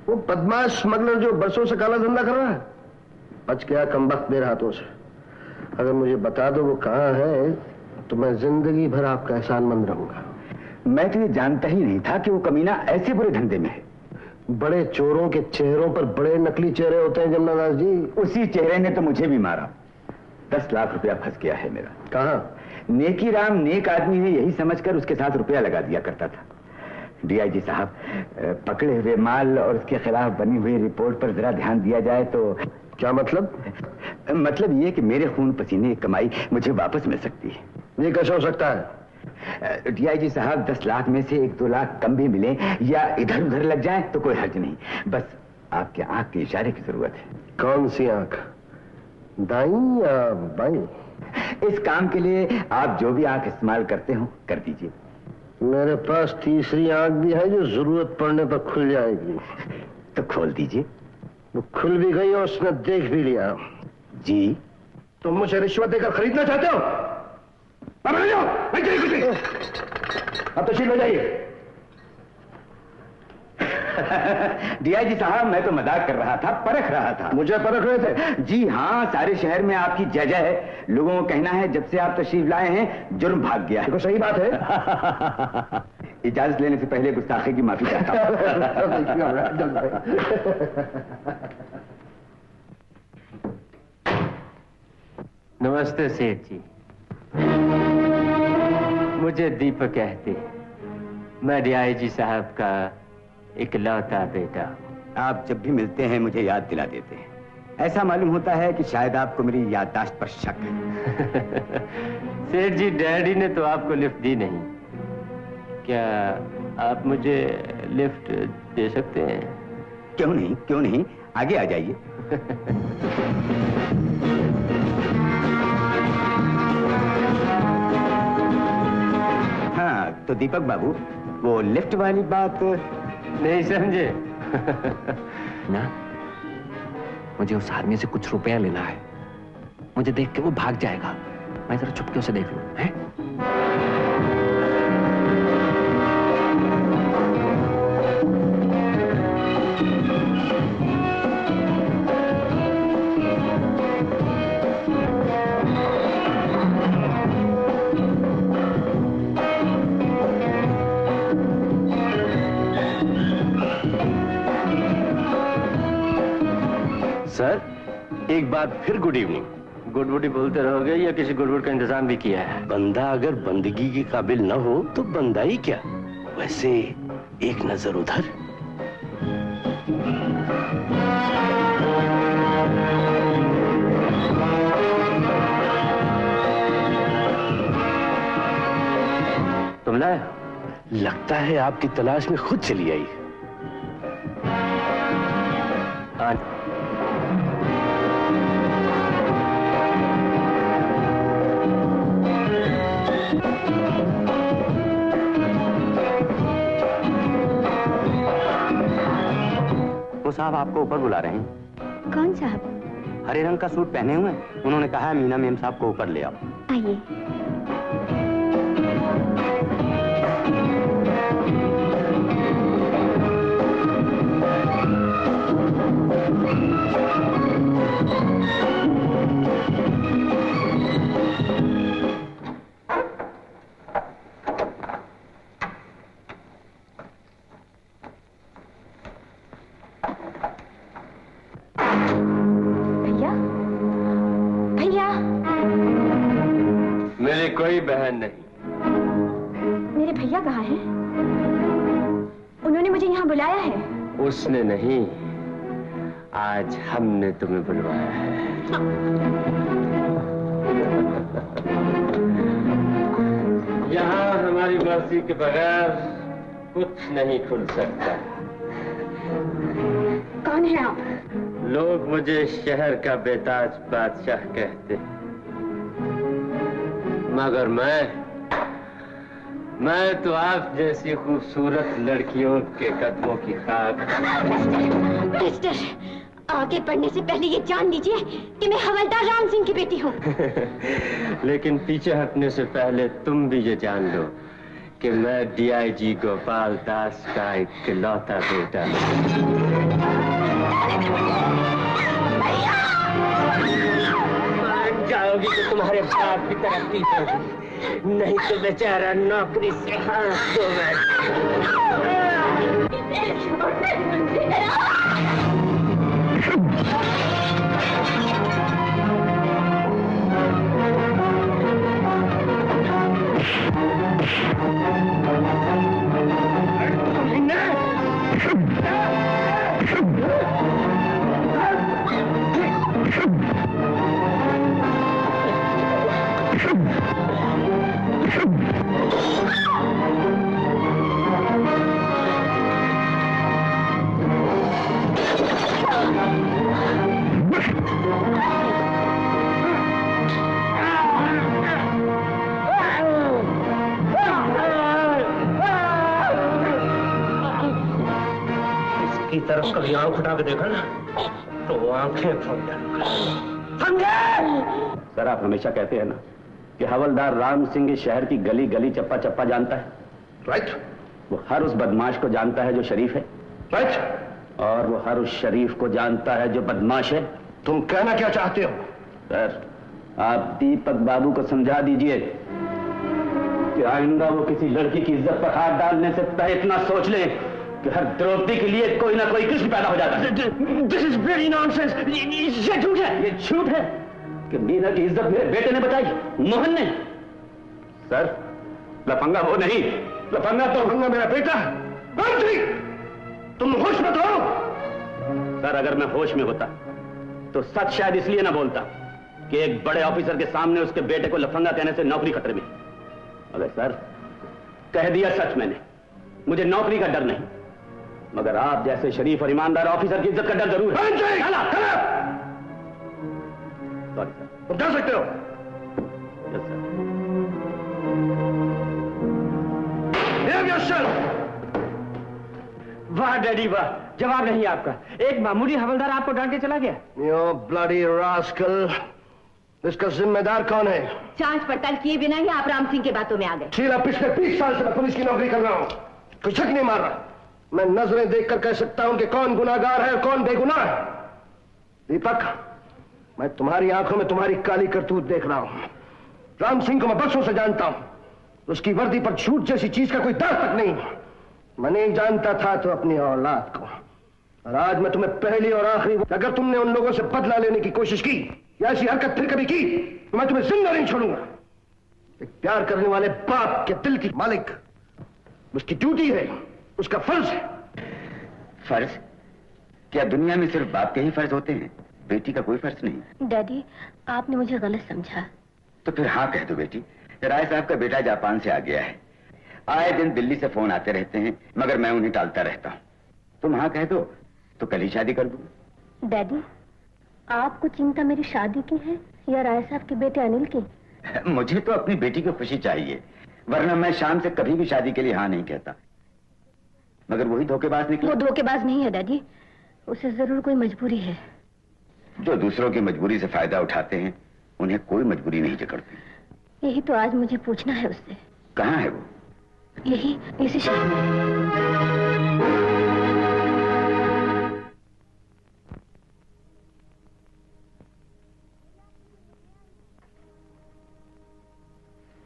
वो बदमाश स्मगलर जो बरसों से काला धंधा कर रहा है। बच गया कमबख्त मेरे हाथों से। अगर मुझे बता दो वो कहाँ है तो मैं जिंदगी भर आपका एहसानमंद रहूंगा। मैं तो ये जानता ही नहीं था कि वो कमीना ऐसे बुरे धंधे में है। बड़े चोरों के चेहरों पर बड़े नकली चेहरे होते हैं जमुनादास जी। उसी चेहरे ने तो मुझे भी मारा। 10 लाख रुपया फंस गया है मेरा। कहाँ? नेकीराम नेक आदमी है यही समझकर उसके साथ रुपया लगा दिया करता था। डीआईजी साहब, पकड़े हुए माल और उसके खिलाफ बनी हुई रिपोर्ट पर जरा ध्यान दिया जाए तो। क्या मतलब? मतलब ये कि मेरे खून पसीने की कमाई मुझे वापस मिल सकती है। ये कैसे हो सकता है? डीआईजी साहब, 10 लाख में से 1-2 लाख कम भी मिले या इधर उधर लग जाए तो कोई हर्ज नहीं। बस आपके आंख के इशारे की जरूरत है। कौन सी आंख? दाईं या बाईं? इस काम के लिए आप जो भी आंख इस्तेमाल करते हो कर दीजिए। मेरे पास तीसरी आंख भी है जो जरूरत पड़ने पर खुल जाएगी। तो खोल दीजिए। वो खुल भी गई और उसने देख भी लिया। जी? तुम मुझे रिश्वत देकर खरीदना चाहते हो? अब तशरीफ ले जाइए। डीआईजी साहब, मैं तो मजाक कर रहा था, परख रहा था। मुझे परख रहे थे? जी हाँ, सारे शहर में आपकी जय जय है। लोगों को कहना है जब से आप तशरीफ लाए हैं जुर्म भाग गया। देखो सही बात है। इजाजत लेने से पहले गुस्ताखी की माफी चाहता हूँ। नमस्ते सेठ जी, मुझे दीपक कहते, मैं डीआईजी साहब का इकलौता बेटा हूँ। आप जब भी मिलते हैं मुझे याद दिला देते हैं। ऐसा मालूम होता है कि शायद आपको मेरी याददाश्त पर शक है। सेठ जी, डैडी ने तो आपको लिफ्ट दी नहीं, क्या आप मुझे लिफ्ट दे सकते हैं? क्यों नहीं, क्यों नहीं, आगे आ जाइए। हाँ, तो दीपक बाबू, वो लिफ्ट वाली बात नहीं समझे? ना, मुझे उस आदमी से कुछ रुपया लेना है। मुझे देख के वो भाग जाएगा, मैं जरा चुपके उसे देख लूं, हैं? सर, एक बार फिर गुड इवनिंग। गुडवुड ही बोलते रहोगे या किसी गुडवुड का इंतजाम भी किया है? बंदा अगर बंदगी के काबिल न हो तो बंदा ही क्या। वैसे एक नजर उधर। तुम लाए? लगता है आपकी तलाश में खुद चली आई। वो साहब आपको ऊपर बुला रहे हैं। कौन साहब? हरे रंग का सूट पहने हुए, उन्होंने कहा है मीना मेम साहब को ऊपर ले आओ। आइए। मेरी कोई बहन नहीं। मेरे भैया कहाँ हैं? उन्होंने मुझे यहाँ बुलाया है। उसने नहीं, आज हमने तुम्हें बुलवाया है। यहाँ हमारी मर्जी के बगैर कुछ नहीं खुल सकता। कौन है आप? लोग मुझे शहर का बेताज बादशाह कहते, मगर मैं तो आप जैसी खूबसूरत लड़कियों के कदमों की खाक। मिस्टर, आगे बढ़ने से पहले ये जान लीजिए कि मैं हवलदार राम सिंह की बेटी हूँ। लेकिन पीछे हटने से पहले तुम भी ये जान लो कि मैं डीआईजी गोपाल दास का इकलौता बेटा मान जाओगी तो तुम्हारे बाप की तरक्की होगी, नहीं तो बेचारा नौकरी से हाथ धोगा। इसकी तरफ कभी आंख उठा के देखा ना तो आंखें फट जाएंगी। सर, आप हमेशा कहते हैं ना कि हवलदार राम सिंह इस शहर की गली गली चप्पा चप्पा जानता है। राइट। वो हर उस बदमाश को जानता है जो शरीफ है। राइट। और वो हर उस शरीफ को जानता है जो बदमाश है। तुम कहना क्या चाहते हो? सर, आप दीपक बाबू को समझा दीजिए कि आइंदा वो किसी लड़की की इज्जत पर हाथ डालने से पहले इतना सोच ले कि हर द्रौपदी के लिए कोई ना कोई कृष्ण पैदा हो जाता है। This is very nonsense. ये झूठ है। ये झूठ है कि मीना की इज्जत मेरे बेटे ने बचाई, मोहन ने। सर, लफंगा वो नहीं, लफंगा तो मेरा बेटा। तुम होश में तो हो? सर, अगर मैं होश में होता तो सच शायद इसलिए ना बोलता कि एक बड़े ऑफिसर के सामने उसके बेटे को लफंगा कहने से नौकरी खतरे में। अगर सर, कह दिया सच मैंने, मुझे नौकरी का डर नहीं, मगर आप जैसे शरीफ और ईमानदार ऑफिसर की इज्जत का डर जरूर है। Sorry sir. तुम जा सकते हो। Yes sir. वाह डैडी वाह, जवाब नहीं आपका। एक मामूली हवलदार आपको डांट के चला गया। You bloody rascal। इसका जिम्मेदार कौन है? जांच पड़ताल किए बिना ही आप राम सिंह की बातों में आ गए। शीला, पिछले 20 साल से मैं पुलिस की नौकरी कर रहा हूं, कोई शक नहीं मार रहा। मैं नजरें देखकर कह सकता हूं कि कौन गुनाहगार है और कौन बेगुनाह है। दीपक, मैं तुम्हारी आंखों में तुम्हारी काली करतूत देख रहा हूं। राम सिंह को मैं बरसों से जानता हूं, उसकी वर्दी पर झूठ जैसी चीज का कोई दाग तक नहीं। मैं नहीं जानता था तो अपनी औलाद को, और आज मैं तुम्हें पहली और आखिरी, अगर तुमने उन लोगों से बदला लेने की कोशिश की या ऐसी हरकत फिर कभी की तो मैं तुम्हें जिंदा नहीं छोड़ूंगा। एक प्यार करने वाले बाप के दिल की मालिक, उसकी ड्यूटी है, उसका फर्ज है। फर्ज? क्या दुनिया में सिर्फ बाप के ही फर्ज होते हैं? बेटी का कोई फर्ज नहीं? डैडी, आपने मुझे गलत समझा। तो फिर हाँ कह दो बेटी। राय साहब का बेटा जापान से आ गया है, आए दिन दिल्ली से फोन आते रहते हैं, मगर मैं उन्हें टालता रहता हूँ। तुम हाँ कह दो तो कल ही शादी कर दूँ। डैडी, आपको चिंता मेरी शादी की है या राय साहब के बेटे अनिल की? मुझे तो अपनी बेटी की खुशी चाहिए, वरना मैं शाम से कभी भी शादी के लिए हाँ नहीं कहता। मगर वही धोखेबाज निकला। वो धोखेबाज नहीं है डैडी, उसे जरूर कोई मजबूरी है। जो दूसरों की मजबूरी से फायदा उठाते हैं उन्हें कोई मजबूरी नहीं जकड़ती। यही तो आज मुझे पूछना है उससे। कहाँ है वो? यही इसी शहर में।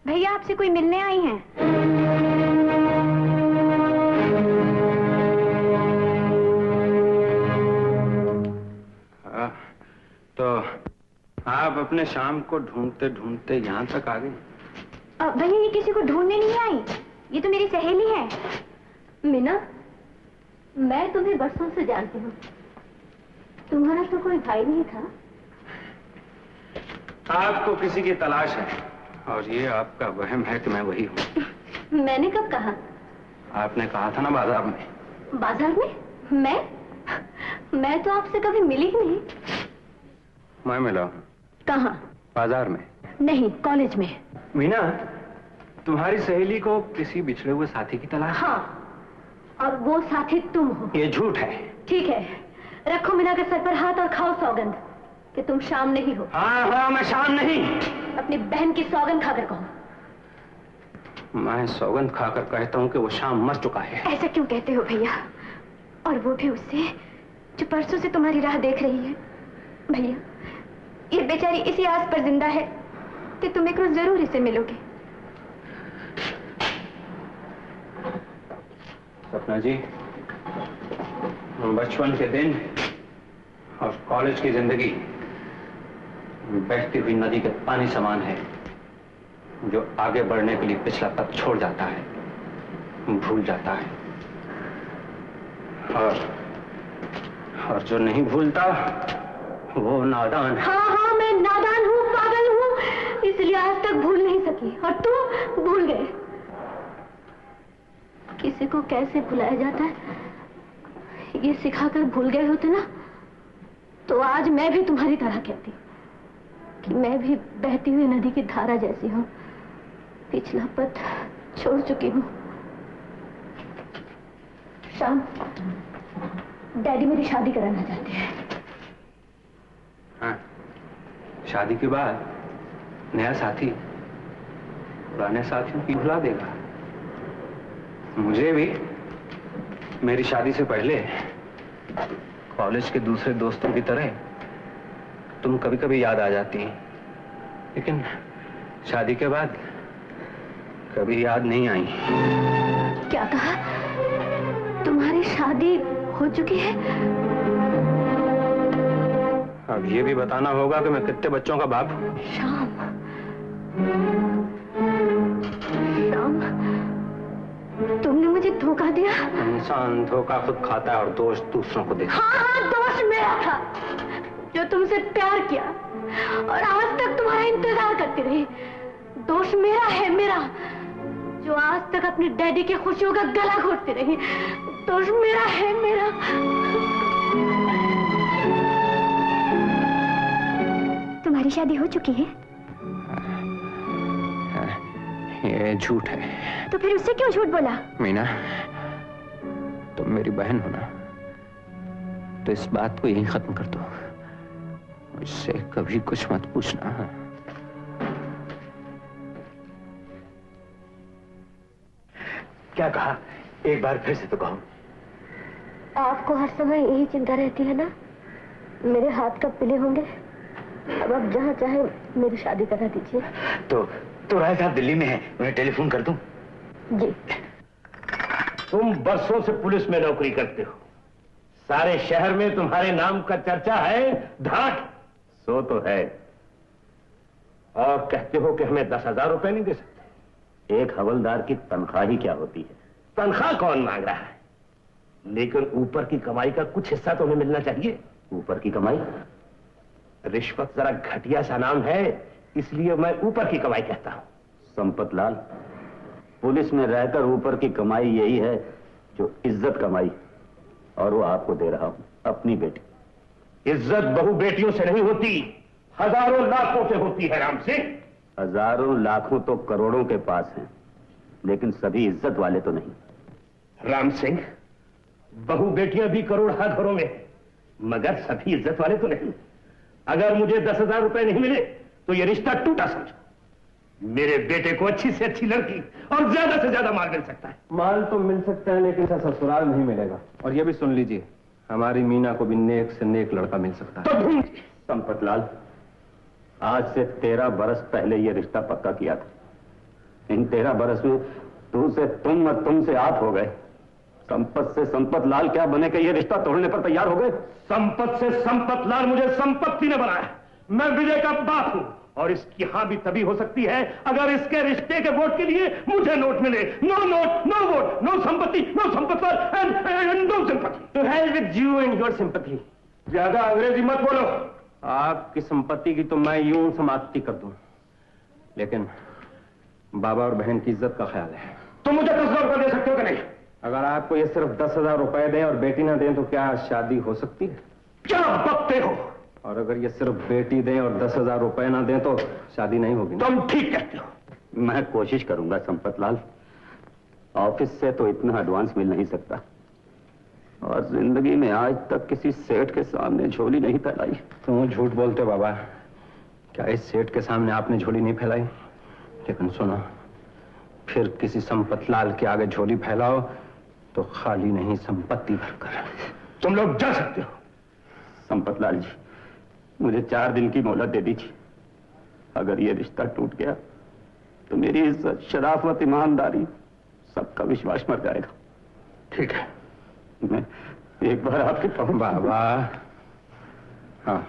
भैया, आपसे कोई मिलने आई हैं। तो आप अपने शाम को ढूंढते ढूंढते यहाँ तक आ गई। भैया, ये किसी को ढूंढने नहीं आई, ये तो मेरी सहेली है मीना। मैं तुम्हें बरसों से जानती हूँ, तुम्हारा तो कोई भाई नहीं था। आपको किसी की तलाश है और ये आपका वहम है कि मैं वही हूँ। मैंने कब कहा? आपने कहा था ना बाजार में। बाजार में? मैं तो आपसे कभी मिली ही नहीं। मैं मिला हूँ। कहाँ? बाजार में नहीं, कॉलेज में। मीना, तुम्हारी सहेली को किसी बिछड़े हुए साथी की तलाश? हाँ, और वो साथी तुम हो। ये झूठ है। ठीक है, रखो मीना के सर पर हाथ और खाओ सौगंध कि तुम शाम नहीं हो। हाँ हाँ, मैं शाम नहीं। अपनी बहन की सौगंध खाकर कहो। मैं सौगंध खाकर कहता हूँ कि वो शाम मर चुका है। ऐसा क्यों कहते हो भैया? और वो भी उससे जो परसों से तुम्हारी राह देख रही है। भैया, ये बेचारी इसी आस पर जिंदा है कि तुम एक रोज जरूर इसे मिलोगे। सपना जी, बचपन के दिन और कॉलेज की जिंदगी बहती हुई नदी के पानी समान है, जो आगे बढ़ने के लिए पिछला पथ छोड़ जाता है, भूल जाता है, और जो नहीं भूलता वो नादान है। हाँ, मैं नादान हूँ, पागल हूँ, इसलिए आज तक भूल नहीं सकी, और तुम भूल गए। किसी को कैसे भुलाया जाता है ये सिखाकर भूल गए होते ना, तो आज मैं भी तुम्हारी तरह कहती कि मैं भी बहती हुई नदी की धारा जैसी हूँ, पिछला पथ छोड़ चुकी हूँ। शाम, डैडी मेरी शादी कराना चाहते हैं। हाँ, शादी के बाद नया साथी पुराने साथियों की भुला देगा। मुझे भी मेरी शादी से पहले कॉलेज के दूसरे दोस्तों की तरह तुम कभी कभी याद आ जाती हैं, लेकिन शादी के बाद कभी याद नहीं आई। क्या कहा? तुम्हारी शादी हो चुकी है? अब ये भी बताना होगा कि मैं कितने बच्चों का बाप हूँ। श्याम, तुमने मुझे धोखा दिया। इंसान धोखा खुद खाता है और दोष दूसरों को देता है। हाँ, दोष मेरा था जो तुमसे प्यार किया और आज तक तुम्हारा इंतजार करती रही। दोष मेरा है, मेरा, जो आज तक अपनी डैडी की खुशियों का गला घोटती रही। दोष मेरा है, मेरा। तुम्हारी शादी हो चुकी है? ये झूठ है। तो फिर उससे क्यों झूठ बोला? मीना, तुम मेरी बहन हो ना, तो इस बात को यहीं खत्म कर दो। मुझसे कभी कुछ मत पूछना। क्या कहा? एक बार फिर से तो कहो। आपको हर समय यही चिंता रहती है ना, मेरे हाथ कब पीले होंगे। अब आप जहाँ चाहे मेरी शादी करा दीजिए। तो राय साहब दिल्ली में है, उन्हें टेलीफोन कर दूं? जी। तुम बरसों से पुलिस में नौकरी करते हो, सारे शहर में तुम्हारे नाम का चर्चा है, धाक सो तो है, और कहते हो कि हमें 10,000 रुपए नहीं दे सकते। एक हवलदार की तनख्वाह ही क्या होती है? तनख्वाह कौन मांग रहा है, लेकिन ऊपर की कमाई का कुछ हिस्सा तो हमें मिलना चाहिए। ऊपर की कमाई? रिश्वत जरा घटिया सा नाम है, इसलिए मैं ऊपर की कमाई कहता हूं। संपत लाल, पुलिस में रहकर ऊपर की कमाई यही है जो इज्जत कमाई, और वो आपको दे रहा हूं, अपनी बेटी। इज्जत बहु बेटियों से नहीं होती, हजारों लाखों से होती है राम सिंह। हजारों लाखों तो करोड़ों के पास हैं, लेकिन सभी इज्जत वाले तो नहीं। राम सिंह, बहु बेटियां भी करोड़ों घरों में, मगर सभी इज्जत वाले तो नहीं। अगर मुझे 10,000 रुपए नहीं मिले तो यह रिश्ता टूटा समझो। मेरे बेटे को अच्छी से अच्छी लड़की और ज्यादा से ज्यादा माल मिल सकता है। माल तो मिल सकता है, लेकिन ससुराल नहीं मिलेगा। और ये भी सुन लीजिए, हमारी मीना को भी नेक से नेक लड़का मिल सकता है। तो संपत लाल, आज से 13 बरस पहले यह रिश्ता पक्का किया था। इन 13 बरस में तू से तुम और तुम से आप हो गए। संपत से संपत लाल क्या बने कि यह रिश्ता तोड़ने पर तैयार हो गए? संपत से संपत लाल मुझे संपत्ति ने बनाया। मैं विजय का बाप हूं, और इसकी हां भी तभी हो सकती है अगर इसके रिश्ते के वोट के लिए मुझे नोट मिले। No note, no vote, no संपत्ति, नो संपत and no sympathy. To hell with you and your sympathy. ज्यादा अंग्रेजी मत बोलो। आपकी संपत्ति की तो मैं यूं समाप्ति कर दूं, लेकिन बाबा और बहन की इज्जत का ख्याल है। तो मुझे 10,000 रुपए दे सकते हो कि नहीं? अगर आपको ये सिर्फ 10,000 रुपए दें और बेटी ना दें तो क्या शादी हो सकती है? क्या बकते हो? और अगर ये सिर्फ बेटी दें और 10,000 रुपए ना दें तो शादी नहीं होगी। तुम ठीक कहते हो। मैं कोशिश करूंगा संपत लाल। ऑफिस से तो इतना एडवांस मिल नहीं सकता, और जिंदगी में आज तक किसी सेठ के सामने झोली नहीं फैलाई। क्यों झूठ बोलते हो बाबा? क्या इस सेठ के सामने आपने झोली नहीं फैलाई? लेकिन सुनो, फिर किसी संपत लाल के आगे झोली फैलाओ तो खाली नहीं, संपत्ति भरकर। तुम लोग जा सकते हो। संपत लाल जी, मुझे 4 दिन की मोहलत दे दीजिए। अगर ये रिश्ता टूट गया तो मेरी इज्जत, शराफत, ईमानदारी, सबका विश्वास मर जाएगा। ठीक है, मैं एक बार आपके पास। बाबा, हाँ,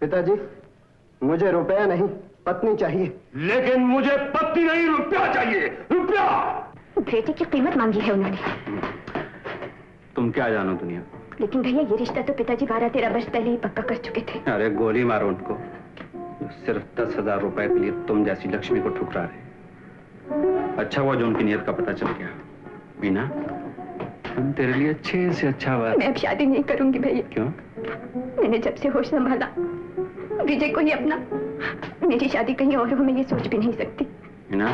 पिताजी, मुझे रुपया नहीं, पत्नी चाहिए। लेकिन मुझे पत्नी नहीं, रुपया चाहिए, रुपया। बेटे की कीमत मांगी है उन्होंने। तुम क्या जानो दुनिया। लेकिन भैया, ये रिश्ता तो पिताजी 12-13 वर्ष पहले ही पक्का कर चुके थे। अरे गोली मारो उनको, सिर्फ 10,000 रुपए के लिए तुम जैसी लक्ष्मी को ठुकरा रहे। अच्छा हुआ जो उनकी नीयत का पता चल गया। मीना, हम तेरे लिए अच्छे से अच्छा बात। मैं अब शादी नहीं करूंगी भैया। क्यों? मैंने जब से होश संभाला, विजय को ही अपना, मेरी शादी कहीं और हो मैं ये सोच भी नहीं सकती। मीना,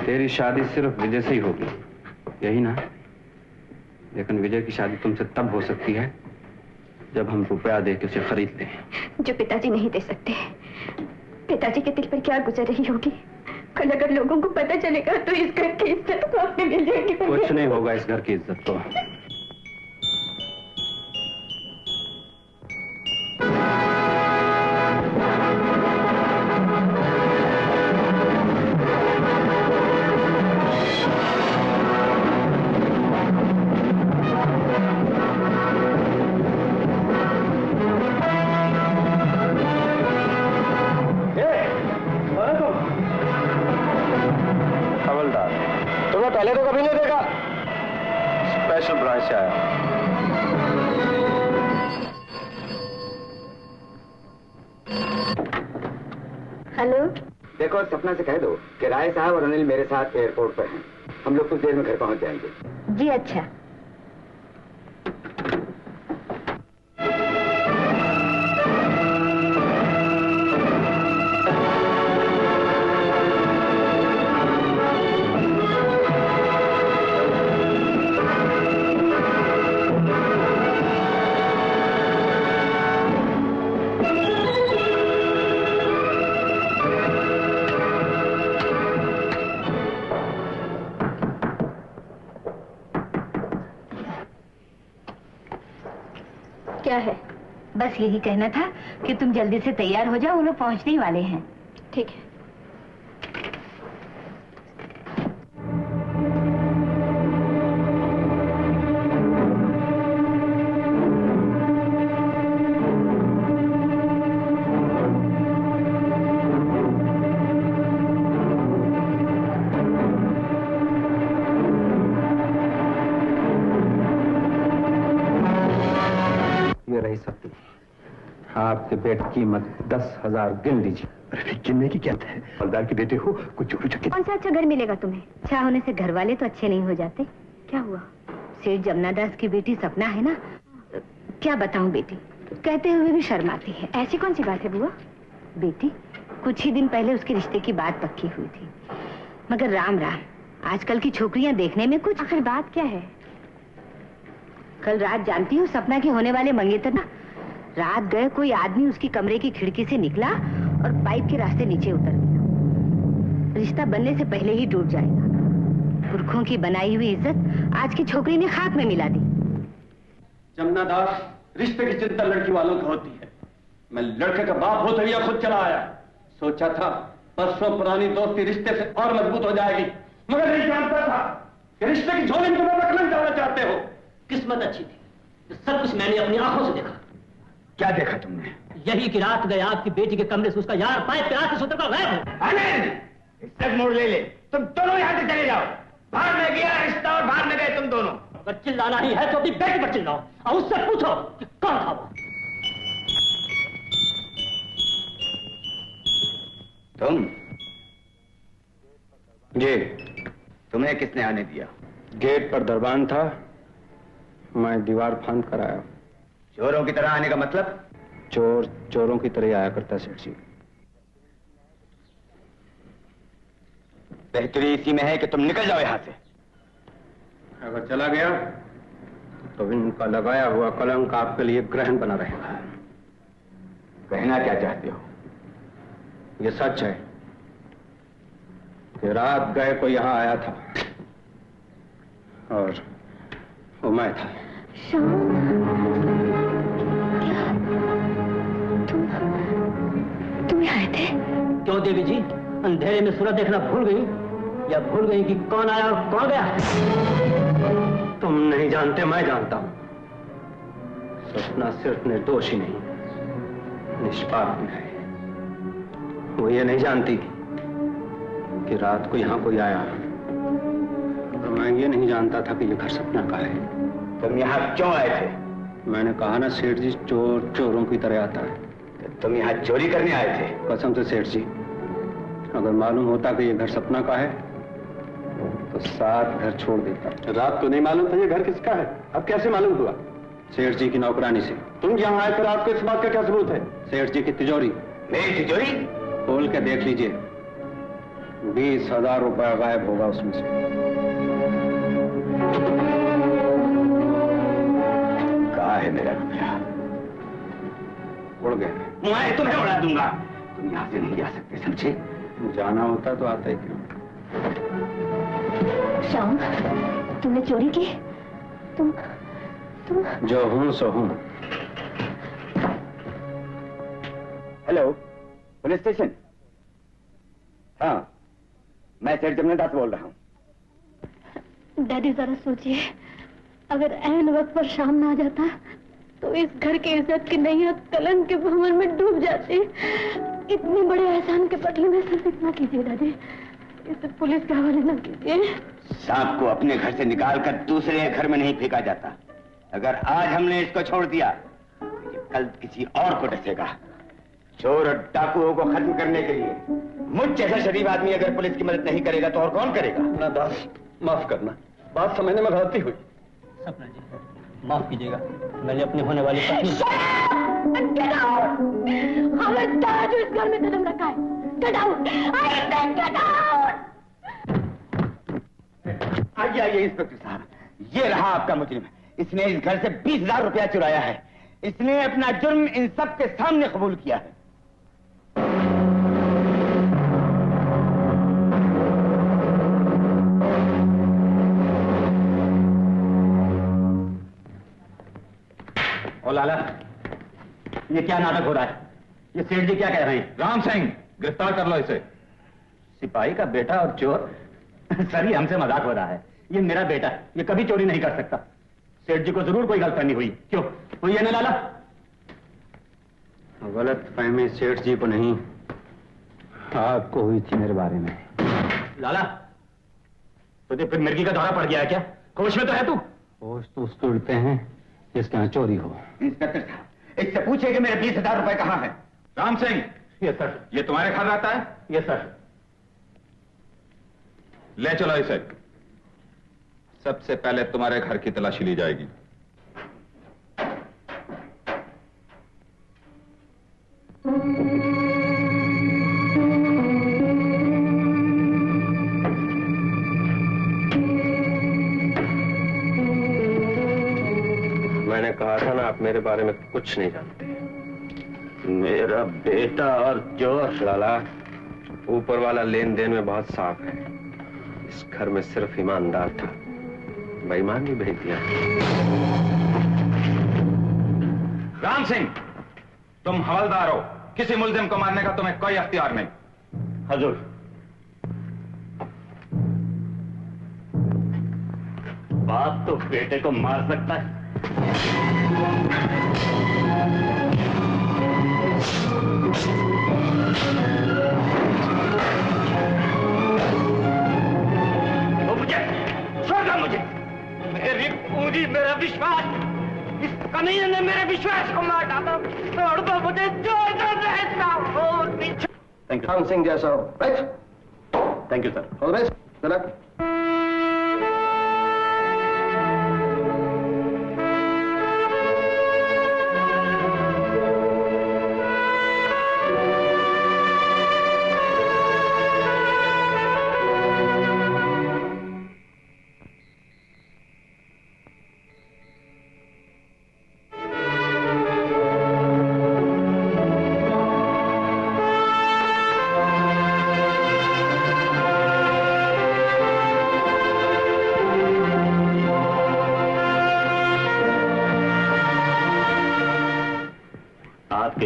तेरी शादी सिर्फ विजय से ही होगी, यही ना? लेकिन विजय की शादी तुमसे तब हो सकती है जब हम रुपया दे के उसे खरीद लें। जो पिताजी नहीं दे सकते, पिताजी के दिल पर क्या गुजर रही होगी। कल अगर लोगों को पता चलेगा तो इस घर की इज्जत को अपने मिल जाएगी। कुछ नहीं होगा इस घर की इज्जत को। पहले तो कभी नहीं देखा। स्पेशल ब्रांच से आया। हेलो। देखो सपना से कह दो कि राय साहब और अनिल मेरे साथ एयरपोर्ट पर हैं। हम लोग कुछ देर में घर पहुंच जाएंगे। जी अच्छा। क्या है? बस यही कहना था कि तुम जल्दी से तैयार हो जाओ, वो लोग पहुंचने ही वाले हैं। ठीक है। आपके बेटे की कीमत 10,000 गिन लीजिए। अरे गिनने की क्या है? हवलदार के बेटे हो, कुछ चोरी चक्के। कौन सा अच्छा घर मिलेगा तुम्हें? अच्छा होने से घर वाले तो अच्छे नहीं हो जाते। क्या हुआ? सेठ जमुना दास की बेटी सपना है ना? क्या बताऊं बेटी, कहते हुए भी शर्म आती है। ऐसी कौन सी बात है बुआ? बेटी कुछ ही दिन पहले उसके रिश्ते की बात पक्की हुई थी, मगर राम राम, आजकल की छोकरियां देखने में कुछ। आखिर बात क्या है? कल रात जानती हूँ सपना के होने वाले मंगेतर ना, रात गए कोई आदमी उसकी कमरे की खिड़की से निकला और पाइप के रास्ते नीचे उतर गया। रिश्ता बनने से पहले ही टूट जाएगा। पुरखों की बनाई हुई इज्जत आज की छोकरी ने खाक में मिला दी। जमुना दास, रिश्ते की चिंता लड़की वालों को होती है। मैं लड़के का बाप होते हुए खुद चला आया। सोचा था बरसों पुरानी दोस्ती रिश्ते से और मजबूत हो जाएगी, मगर नहीं जानता था कि रिश्ते की झोली में तुम्हें रखना डालना चाहते हो। किस्मत अच्छी थी, सब कुछ मैंने अपनी आंखों से देखा। क्या देखा तुमने? यही कि रात गए आपकी बेटी के कमरे से उसका यार पाइप पे रात से सोते का गायब हो। अनिल, इसका मोड़ ले ले। तुम दोनों यहाँ से चले जाओ। बाहर में गया रिश्ता और बाहर में गए तुम दोनों। अगर चिल्लाना ही है तो अपनी बेटी पर चिल्लाओ और उससे पूछो कि कौन था वो। तुम? जी। तुम्हें किसने आने दिया? गेट पर दरबान था, मैं दीवार फांद कर आया। चोरों की तरह आने का मतलब? चोर चोरों की तरह आया करता सेठ जी। बेहतरी इसी में है कि तुम निकल जाओ यहां से। अगर चला गया तो इनका लगाया हुआ कलंक आपके लिए ग्रहण बना रहेगा। कहना क्या चाहते हो? ये सच है कि रात गए को यहां आया था और वो मैं था। तुम आए थे? क्यों देवी जी, अंधेरे में सूरज देखना भूल गई या भूल गई कि कौन आया और कौन गया? तुम नहीं जानते, मैं जानता हूं। सपना सिर्फ निर्दोष ही नहीं, निष्पाप भी है। वो ये नहीं जानती कि रात को यहां कोई आया और मैं ये नहीं जानता था कि ये घर सपना का है। तुम यहाँ क्यों आए थे? मैंने कहा ना सेठ जी, चोर चोरों की तरह आता है। तुम यहाँ चोरी करने आए थे? कसम से सेठ जी, अगर मालूम होता कि ये घर सपना का है तो 7 घर छोड़ देता। रात को नहीं मालूम था ये घर किसका है, अब कैसे मालूम हुआ? सेठ जी की नौकरानी से। तुम यहाँ आए थे रात को, इस बात का क्या सबूत है? सेठ जी की तिजोरी। मेरी तिजोरी? खोल के देख लीजिए, 20,000 रुपया गायब होगा उसमें से। कहाँ है मेरा रुपया? उड़ गए। मैं तुम्हें उड़ा दूंगा। तुम यहाँ से नहीं जा सकते, समझे? जाना होता तो आता ही क्यों? श्याम, तुमने चोरी की? तुम जो हूं सो हूं। Hello, police station? हाँ, मैं सेठ जमनादास बोल रहा हूँ। डैडी जरा सोचिए, अगर ऐन वक्त पर शाम ना आ जाता तो इस घर की इज्जत की नैया कलंक के भंवर में डूब जाती। इतने बड़े एहसान के बदले में सिर्फ इतना कीजिए डैडी, इसे पुलिस के हवाले न कीजिए। सांप को अपने घर से निकालकर दूसरे घर में नहीं फेंका जाता। अगर आज हमने इसको छोड़ दिया तो ये कल किसी और को डसेगा। चोर और डाकुओं को खत्म करने के लिए मुझ जैसा शरीफ आदमी अगर पुलिस की मदद नहीं करेगा तो और कौन करेगा? ना दास, माफ करना, बात समझने में गलती हुई। सपना जी, माफ कीजिएगा, मैंने अपनी होने वाली पत्नी खबरदार जो इस घर में कदम रखा है, get out! Get out! आइए आइए इंस्पेक्टर साहब, ये रहा आपका मुजरिम। इसने इस घर से 20,000 रुपया चुराया है। इसने अपना जुर्म इन सब के सामने कबूल किया है। ओ लाला, ये क्या नाटक हो रहा है? ये सेठ जी क्या कह रहे हैं? राम सिंह, गिरफ्तार कर लो इसे। सिपाही का बेटा और चोर? सर, ये हमसे मजाक हो रहा है। ये मेरा बेटा, ये कभी चोरी नहीं कर सकता। सेठ जी को जरूर कोई गलतफहमी हुई। क्यों हुई है ना लाला? गलत फहमी सेठ जी को नहीं, आपको हुई थी मेरे बारे में। लाला, तुझे फिर मिर्गी का दौरा पड़ गया है क्या? होश में तो है तू? होश तो उसको उड़ते हैं जिसके यहाँ चोरी हो। इंस्पेक्टर साहब, इससे पूछिए कि मेरे 20,000 रुपए कहाँ हैं? Ram Singh, yes sir. ये तुम्हारे घर रहता है? Yes sir. ले चलो इसे। सबसे पहले तुम्हारे घर की तलाशी ली जाएगी। मैंने कहा था ना, आप मेरे बारे में कुछ नहीं जानते। मेरा बेटा और चोर? लाला, ऊपर वाला लेन देन में बहुत साफ है। इस घर में सिर्फ ईमानदार था, बेईमान भी भेज दिया। राम सिंह, तुम हवलदार हो, किसी मुलजिम को मारने का तुम्हें कोई अख्तियार नहीं। हजूर। बाप तो बेटे को मार सकता है? तो मुझे छोड़ना, मुझे मेरी पूंजी, मेरा विश्वास, इस कमीने ने मेरे विश्वास को मार डाला। छोड़ दो मुझे, छोड़ दो, रहता हूं पीछे। Thank you. राम सिंह जैसा हो, right? Thank you sir. All right, good luck.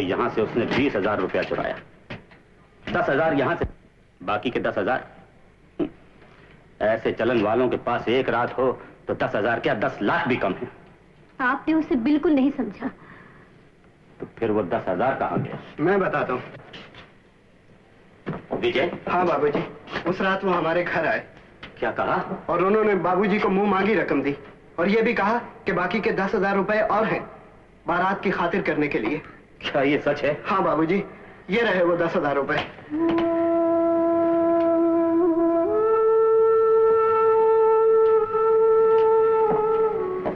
यहां से उसने 20,000 रुपया चुराया। 10,000 यहां से, बाकी के 10,000 ऐसे चलन वालों के पास एक रात हो तो 10,000 क्या 10 लाख भी कम है। आपने उसे बिल्कुल नहीं समझा। तो फिर वो 10,000 कहां गया? मैं बताता हूँ। विजय? हाँ बाबूजी, उस रात वो हमारे घर आए। क्या कहा? और उन्होंने बाबूजी को मुंह मांगी रकम दी और ये भी कहा कि बाकी के 10,000 रुपए और हैं बारात की खातिर करने के लिए। क्या ये सच है? हाँ बाबूजी, ये रहे वो 10,000 रुपए।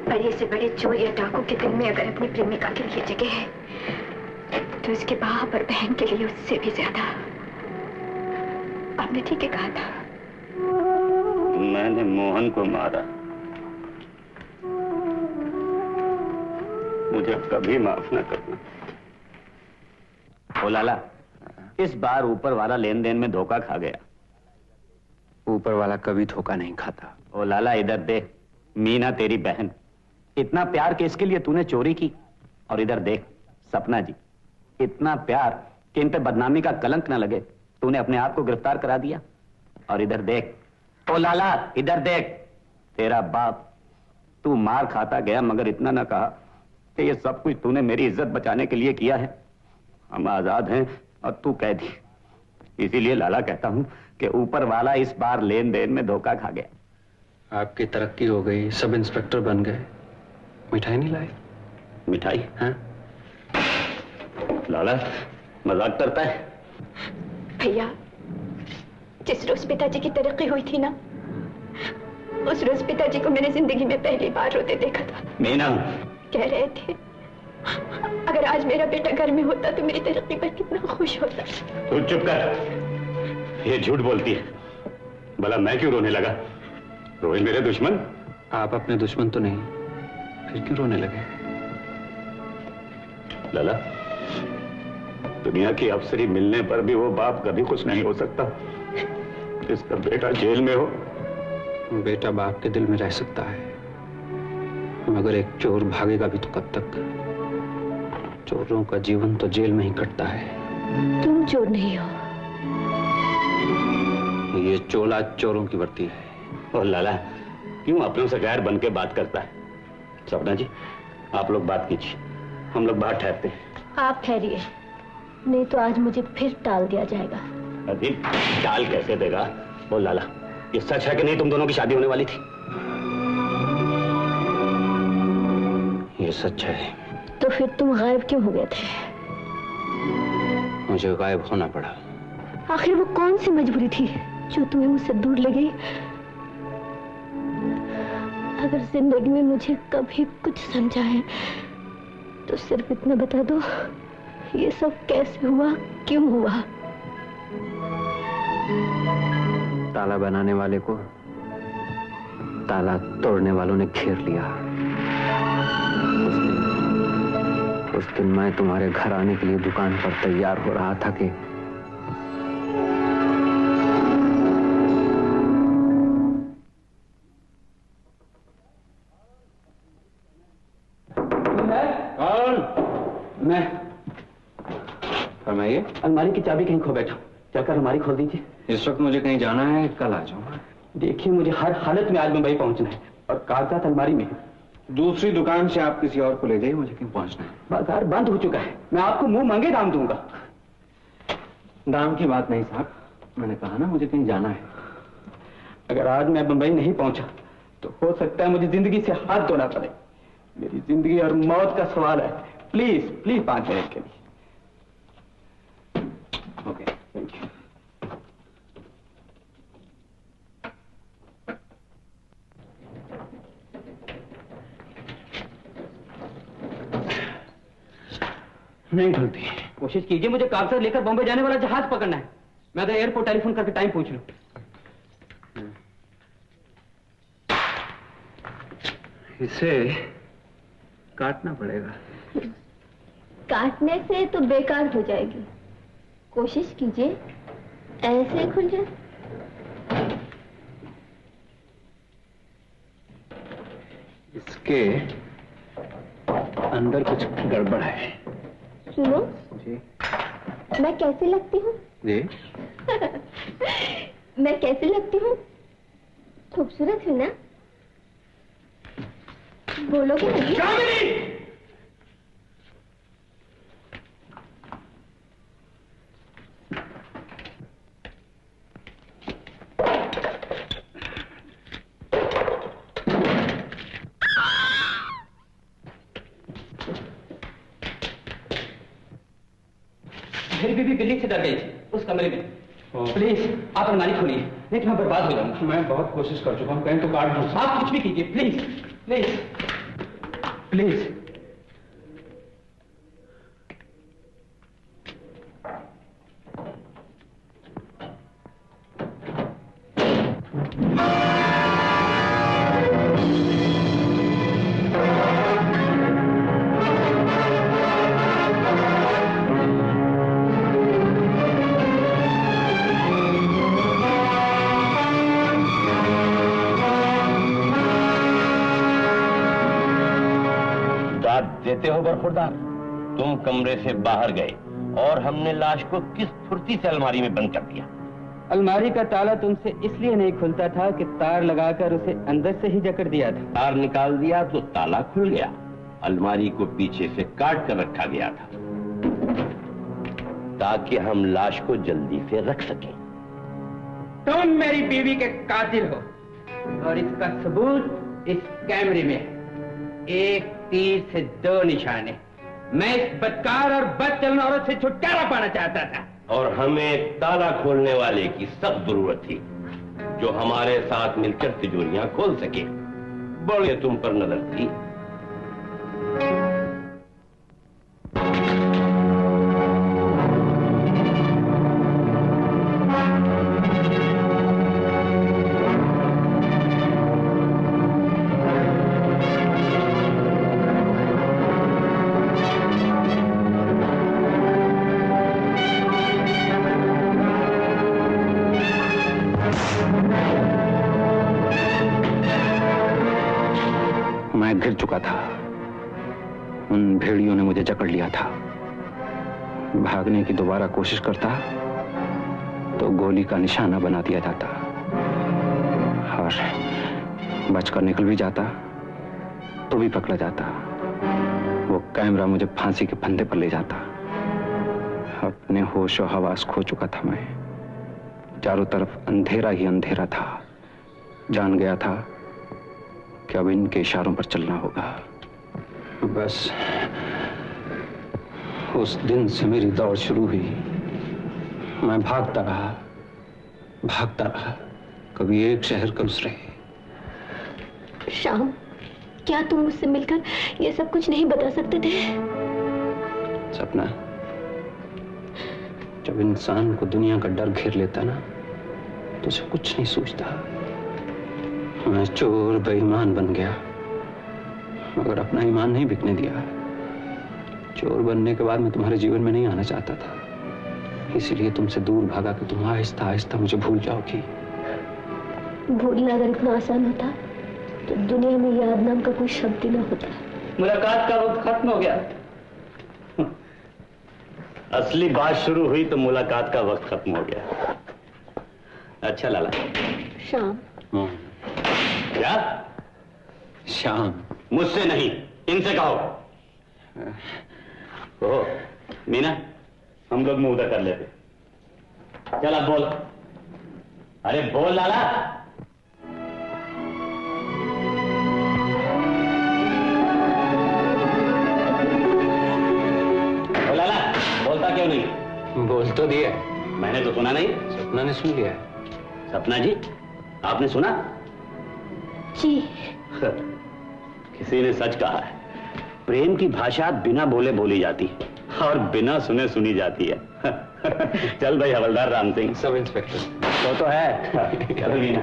बड़े से बड़े चोर या डाकू के दिल में अगर अपनी प्रेमिका के लिए जगह है तो इसके बहादुर बहन के लिए उससे भी ज्यादा। आपने ठीक है कहा था। मैंने मोहन को मारा, मुझे कभी माफ न करना। ओ लाला, इस बार ऊपर वाला लेन देन में धोखा खा गया। ऊपर वाला कभी धोखा नहीं खाता। ओ लाला इधर देख, मीना तेरी बहन, इतना प्यार कि इसके लिए तूने चोरी की। और इधर देख सपना जी, इतना प्यार कि इन पे बदनामी का कलंक न लगे, तूने अपने आप को गिरफ्तार करा दिया। और इधर देख, ओ लाला इधर देख, तेरा बाप, तू मार खाता गया मगर इतना ना कहा कि ये सब कुछ तूने मेरी इज्जत बचाने के लिए किया है। हम आजाद हैं और तू कैदी। इसीलिए लाला कहता हूं कि ऊपर वाला इस बार लेन देन में धोखा खा गया। आपकी तरक्की हो गई, सब इंस्पेक्टर बन गए, मिठाई नहीं लाए? मिठाई? हाँ लाला मजाक करता है। भैया, जिस रोज पिताजी की तरक्की हुई थी ना, उस रोज पिताजी को मैंने जिंदगी में पहली बार रोते देखा था। मीना कह रहे थे अगर आज मेरा बेटा घर में होता तो मेरी तरक्की पर कितना खुश होता। तू चुप कर, ये झूठ बोलती है। भला मैं क्यों रोने लगा? रोए मेरे दुश्मन? आप अपने दुश्मन तो नहीं, फिर क्यों रोने लगे? लाला, दुनिया की अफसरी मिलने पर भी वो बाप कभी खुश नहीं हो सकता जिसका बेटा जेल में हो। बेटा बाप के दिल में रह सकता है, मगर एक चोर भागेगा भी तो कब तक? चोरों का जीवन तो जेल में ही कटता है। तुम चोर नहीं हो। ये चोला चोरों की वर्दी है। और लाला क्यों अपनों से गैर बन के बात करता है? सपना जी आप लोग बात कीजिए, हम लोग बाहर ठहरते हैं। आप ठहरिए, नहीं तो आज मुझे फिर टाल दिया जाएगा। अभी टाल कैसे देगा? बोल लाला, ये सच है कि नहीं तुम दोनों की शादी होने वाली थी? ये सच है। तो फिर तुम गायब क्यों हो गए थे? मुझे गायब होना पड़ा। आखिर वो कौन सी मजबूरी थी जो तुम्हें मुझसे दूर ले गई? अगर जिंदगी में मुझे कभी कुछ समझा है तो सिर्फ इतना बता दो, ये सब कैसे हुआ, क्यों हुआ? ताला बनाने वाले को ताला तोड़ने वालों ने घेर लिया। उस दिन मैं तुम्हारे घर आने के लिए दुकान पर तैयार हो रहा था कि मैं फरमाइए। अलमारी की चाबी कहीं खो बैठा, चलकर अलमारी खोल दीजिए। इस वक्त मुझे कहीं जाना है, कल आ जाऊंगा। देखिए मुझे हर हालत में आज मुंबई पहुंचना है और कागजात अलमारी में है। दूसरी दुकान से आप किसी और को ले जाइए, मुझे कहीं पहुंचना है। बाजार बंद हो चुका है, मैं आपको मुंह मांगे दाम दूंगा। दाम की बात नहीं साहब, मैंने कहा ना मुझे कहीं जाना है। अगर आज मैं मुंबई नहीं पहुंचा तो हो सकता है मुझे जिंदगी से हाथ धोना पड़े। मेरी जिंदगी और मौत का सवाल है। प्लीज प्लीज 5 मिनट के लिए। Okay, thank you. नहीं खुलती। कोशिश कीजिए, मुझे कागजात लेकर बॉम्बे जाने वाला जहाज पकड़ना है। मैं अगर एयरपोर्ट टेलीफोन करके टाइम पूछ लूं। इसे काटना पड़ेगा। काटने से तो बेकार हो जाएगी, कोशिश कीजिए ऐसे खुल जाए। इसके अंदर कुछ गड़बड़ है। सुनो जी। मैं कैसे लगती हूँ? जी। मैं कैसे लगती हूँ? खूबसूरत हूँ ना? बोलोगे नहीं? मेरी बीवी बिल्ली से डर गई थी उस कमरे में। प्लीज आप अलमारी खोलिए, नहीं तो मैं बर्बाद हो जाऊंगा। मैं बहुत कोशिश कर चुका हूँ, कहीं तो काट दूँ। आप कुछ भी कीजिए, प्लीज प्लीज प्लीज। देते हो बरखुरदार? तुम कमरे से बाहर गए और हमने लाश को किस फुर्ती से अलमारी में बंद कर दिया? अलमारी का ताला तुमसे इसलिए नहीं खुलता था कि तार लगाकर उसे अंदर से ही जकड़ दिया था। तार निकाल दिया तो ताला खुल गया। अलमारी को पीछे से काट कर रखा गया था ताकि हम लाश को जल्दी से रख सकें। तुम मेरी बीवी के कातिल हो और इसका सबूत इस कैमरे में है। एक तीर से दो निशाने। मैं इस बदकार और बदचलन औरत से छुटकारा पाना चाहता था और हमें ताला खोलने वाले की सख्त जरूरत थी जो हमारे साथ मिलकर तिजोरियां खोल सके। बड़े तुम पर नजर थी। मैं गिर चुका था। उन भेड़ियों ने मुझे जकड़ लिया था। भागने की दोबारा कोशिश करता तो गोली का निशाना बना दिया जाता और बचकर निकल भी जाता तो भी पकड़ा जाता। वो कैमरा मुझे फांसी के फंदे पर ले जाता। अपने होश और हवास खो चुका था मैं। चारों तरफ अंधेरा ही अंधेरा था। जान गया था कि अब इनके इशारों पर चलना होगा। बस उस दिन से मेरी दौड़ शुरू हुई। मैं भागता रहा, कभी एक शहर का दूसरे। श्याम, क्या तुम मुझसे मिलकर ये सब कुछ नहीं बता सकते थे? सपना, जब इंसान को दुनिया का डर घेर लेता ना तो उसे कुछ नहीं सूझता। मैं चोर बेईमान बन गया मगर अपना ईमान नहीं बिकने दिया। चोर बनने के बाद मैं तुम्हारे जीवन में नहीं आना चाहता था, इसीलिए तुमसे दूर भागा कि तुम आहिस्ता आहिस्ता मुझे भूल जाओगी। भूलना अगर इतना आसान होता तो दुनिया में याद नाम का कोई शब्द ही ना होता। मुलाकात का वक्त खत्म हो गया। असली बात शुरू हुई तो मुलाकात का वक्त खत्म हो गया। अच्छा लाला। श्याम। क्या? श्याम। मुझसे नहीं, इनसे कहो। ओह मीना, हम लोग मुंह उधर कर लेते। चला बोल। अरे बोल लाला। ओ लाला, बोलता क्यों नहीं? बोल तो दिया। मैंने तो सुना नहीं। सपना ने सुन लिया। सपना जी, आपने सुना? जी। किसी ने सच कहा है, प्रेम की भाषा बिना बोले बोली जाती है और बिना सुने सुनी जाती है। चल भाई हवलदार राम सिंह। सब इंस्पेक्टर तो है। चलो मीना।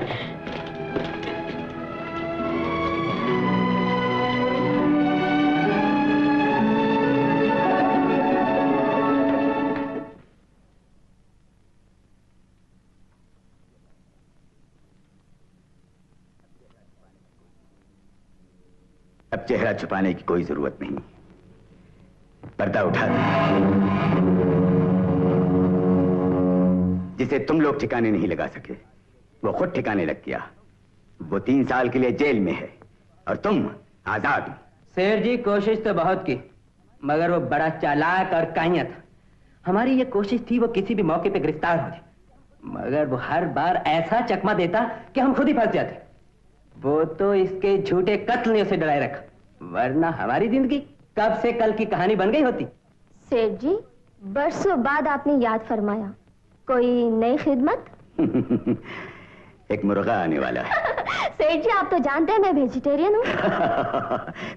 अब चेहरा छुपाने की कोई जरूरत नहीं। पर्दा उठा दो। जिसे तुम लोग ठिकाने नहीं लगा सके वो खुद ठिकाने लग गया। वो 3 साल के लिए जेल में है और तुम आजाद। शेर जी, कोशिश तो बहुत की मगर वो बड़ा चालाक और काइया था। हमारी ये कोशिश थी वो किसी भी मौके पे गिरफ्तार हो जाए, मगर वो हर बार ऐसा चकमा देता कि हम खुद ही फंस जाते। वो तो इसके झूठे कत्ल ने उसे डराए रखा, वरना हमारी जिंदगी कब से कल की कहानी बन गई होती। सेठ जी, बरसों बाद आपने याद फरमाया। कोई नई खिदमत? एक मुर्गा आने वाला है। सेठ जी, आप तो जानते हैं मैं वेजिटेरियन हूँ।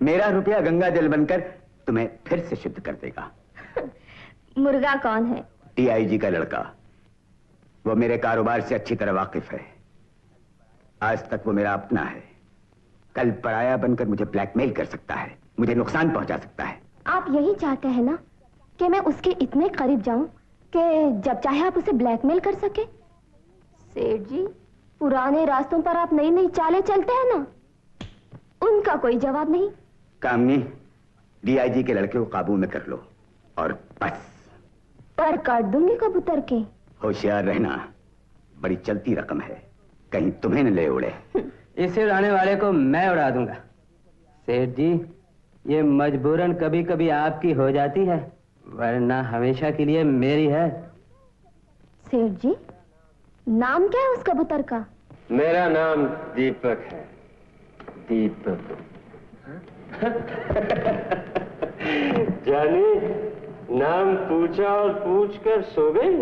मेरा रुपया गंगा जल बनकर तुम्हें फिर से शुद्ध कर देगा। मुर्गा कौन है? DIG का लड़का। वो मेरे कारोबार से अच्छी तरह वाकिफ है। आज तक वो मेरा अपना है। कल पराया बनकर मुझे ब्लैकमेल कर सकता है, मुझे नुकसान पहुंचा सकता है। आप यही चाहते हैं ना कि मैं उसके इतने करीब जाऊं कि जब चाहे आप उसे ब्लैकमेल कर सके? सेठ जी, पुराने रास्तों पर आप नई नई चालें चलते हैं ना, उनका कोई जवाब नहीं। कामनी, डीआईजी के लड़के को काबू में कर लो और बस। पर काट दूंगी कबूतर के। होशियार रहना, बड़ी चलती रकम है, कहीं तुम्हें न ले उड़े। इसे उड़ाने वाले को मैं उड़ा दूंगा। सेठ जी, ये मजबूरन कभी कभी आपकी हो जाती है, वरना हमेशा के लिए मेरी है। सेठ जी, नाम क्या है उस कबूतर का? मेरा नाम दीपक है, दीपक। जानी, नाम पूछा और पूछकर सो गई।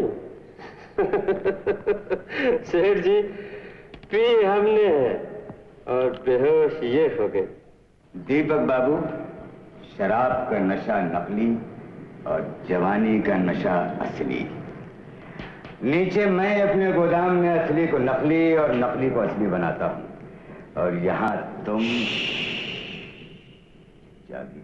सेठ जी, पी हमने और बेहोश ये हो गए। दीपक बाबू, शराब का नशा नकली और जवानी का नशा असली। नीचे मैं अपने गोदाम में असली को नकली और नकली को असली बनाता हूं, और यहां तुम जागी।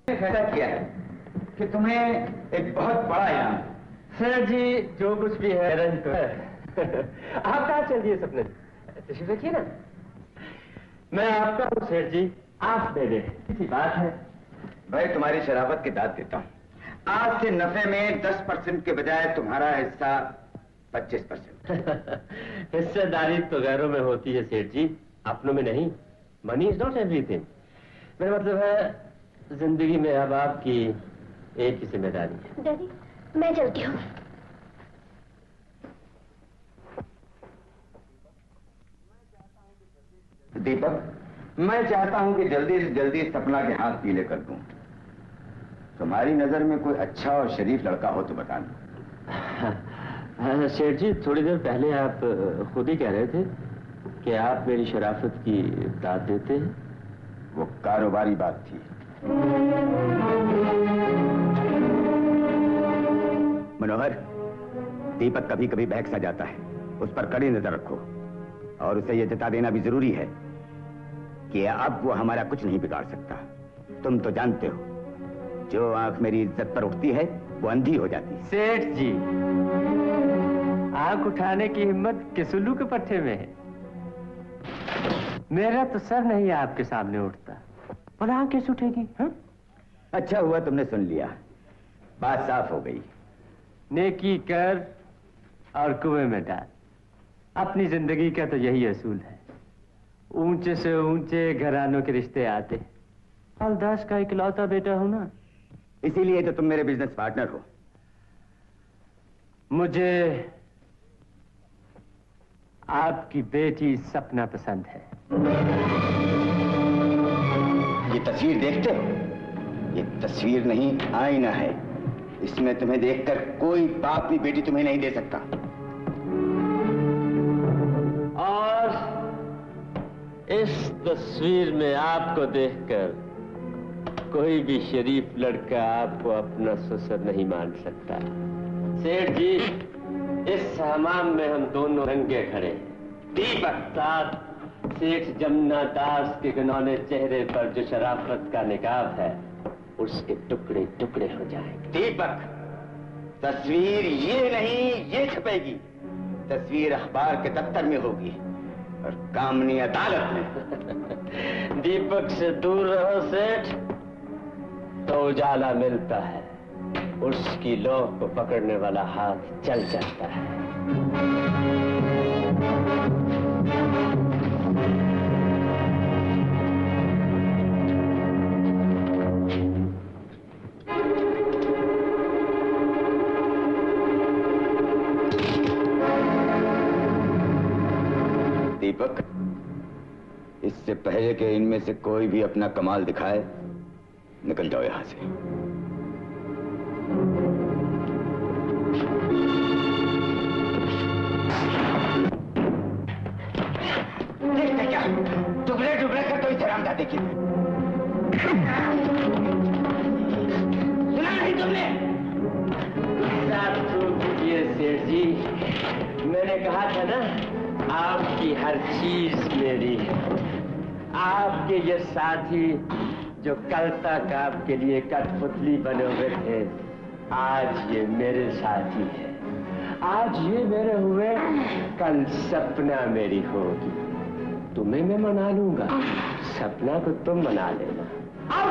फैसला किया है कि तुम्हें एक बहुत बड़ा इनाम। सर जी, जो कुछ भी है रंज तो है। आप कहाँ चल दिए सपने? तशरीफ रखिए ना, मैं आपका हूँ सेठ जी, आप दे दे। इसी बात है। भाई, तुम्हारी शराफत की दाद देता हूँ। आज से नफे में 10% के बजाय तुम्हारा हिस्सा 25%। हिस्सेदारी तो गैरों में होती है सेठ जी, अपनों में नहीं। Money is not everything. मेरा मतलब है, जिंदगी में अब आपकी एक ही जिम्मेदारी है। डैडी, मैं चलती हूँ। दीपक, मैं चाहता हूं कि जल्दी से जल्दी सपना के हाथ पीले कर दूं। तुम्हारी नजर में कोई अच्छा और शरीफ लड़का हो तो बताना। सेठ जी, थोड़ी देर पहले आप खुद ही कह रहे थे कि आप मेरी शराफत की दाद देते हैं। वो कारोबारी बात थी। मनोहर, दीपक कभी कभी बहक सा जाता है, उस पर कड़ी नजर रखो और उसे यह जता देना भी जरूरी है कि अब वो हमारा कुछ नहीं बिगाड़ सकता। तुम तो जानते हो, जो आंख मेरी इज्जत पर उठती है वो अंधी हो जाती है। सेठ जी, आंख उठाने की हिम्मत किस उल्लू के पट्टे में है? मेरा तो सर नहीं आपके सामने उठता, बोला आंख कैसे उठेगी? हाँ? अच्छा हुआ तुमने सुन लिया, बात साफ हो गई। नेकी कर और कुएं में डाल। अपनी जिंदगी का तो यही असूल है। ऊंचे से ऊंचे घरानों के रिश्ते आते। हलदास का इकलौता बेटा हूं ना, इसीलिए तो तुम मेरे बिजनेस पार्टनर हो। मुझे आपकी बेटी सपना पसंद है। ये तस्वीर देखते हो? ये तस्वीर नहीं, आईना है। इसमें तुम्हें देखकर कोई बाप भी बेटी तुम्हें नहीं दे सकता। और इस तस्वीर में आपको देखकर कोई भी शरीफ लड़का आपको अपना ससुर नहीं मान सकता। सेठ जी, इस हमाम में हम दोनों रंगे खड़े। दीपक साथ सेठ जमुना दास के घिनौने चेहरे पर जो शराफत का निकाब है, उसके टुकड़े टुकड़े हो जाएंगे। दीपक, तस्वीर ये नहीं, ये छपेगी। तस्वीर अखबार के दफ्तर में होगी और कामनी अदालत में। दीपक से दूर रहो सेठ, तो उजाला मिलता है। उसकी लौ को पकड़ने वाला हाथ चल जाता है। दीपक, इससे पहले कि इनमें से कोई भी अपना कमाल दिखाए, निकल जाओ यहां से। हरामजादे की। सुना नहीं तुमने? सेठ जी, मैंने कहा था ना, आपकी हर चीज मेरी है। आपके ये साथी जो कल तक आपके लिए कठपुतली बने हुए थे, आज ये मेरे साथी है। आज ये मेरे हुए, कल सपना मेरी होगी। तुम्हें मैं मना लूंगा, सपना को तुम मना लेना। आओ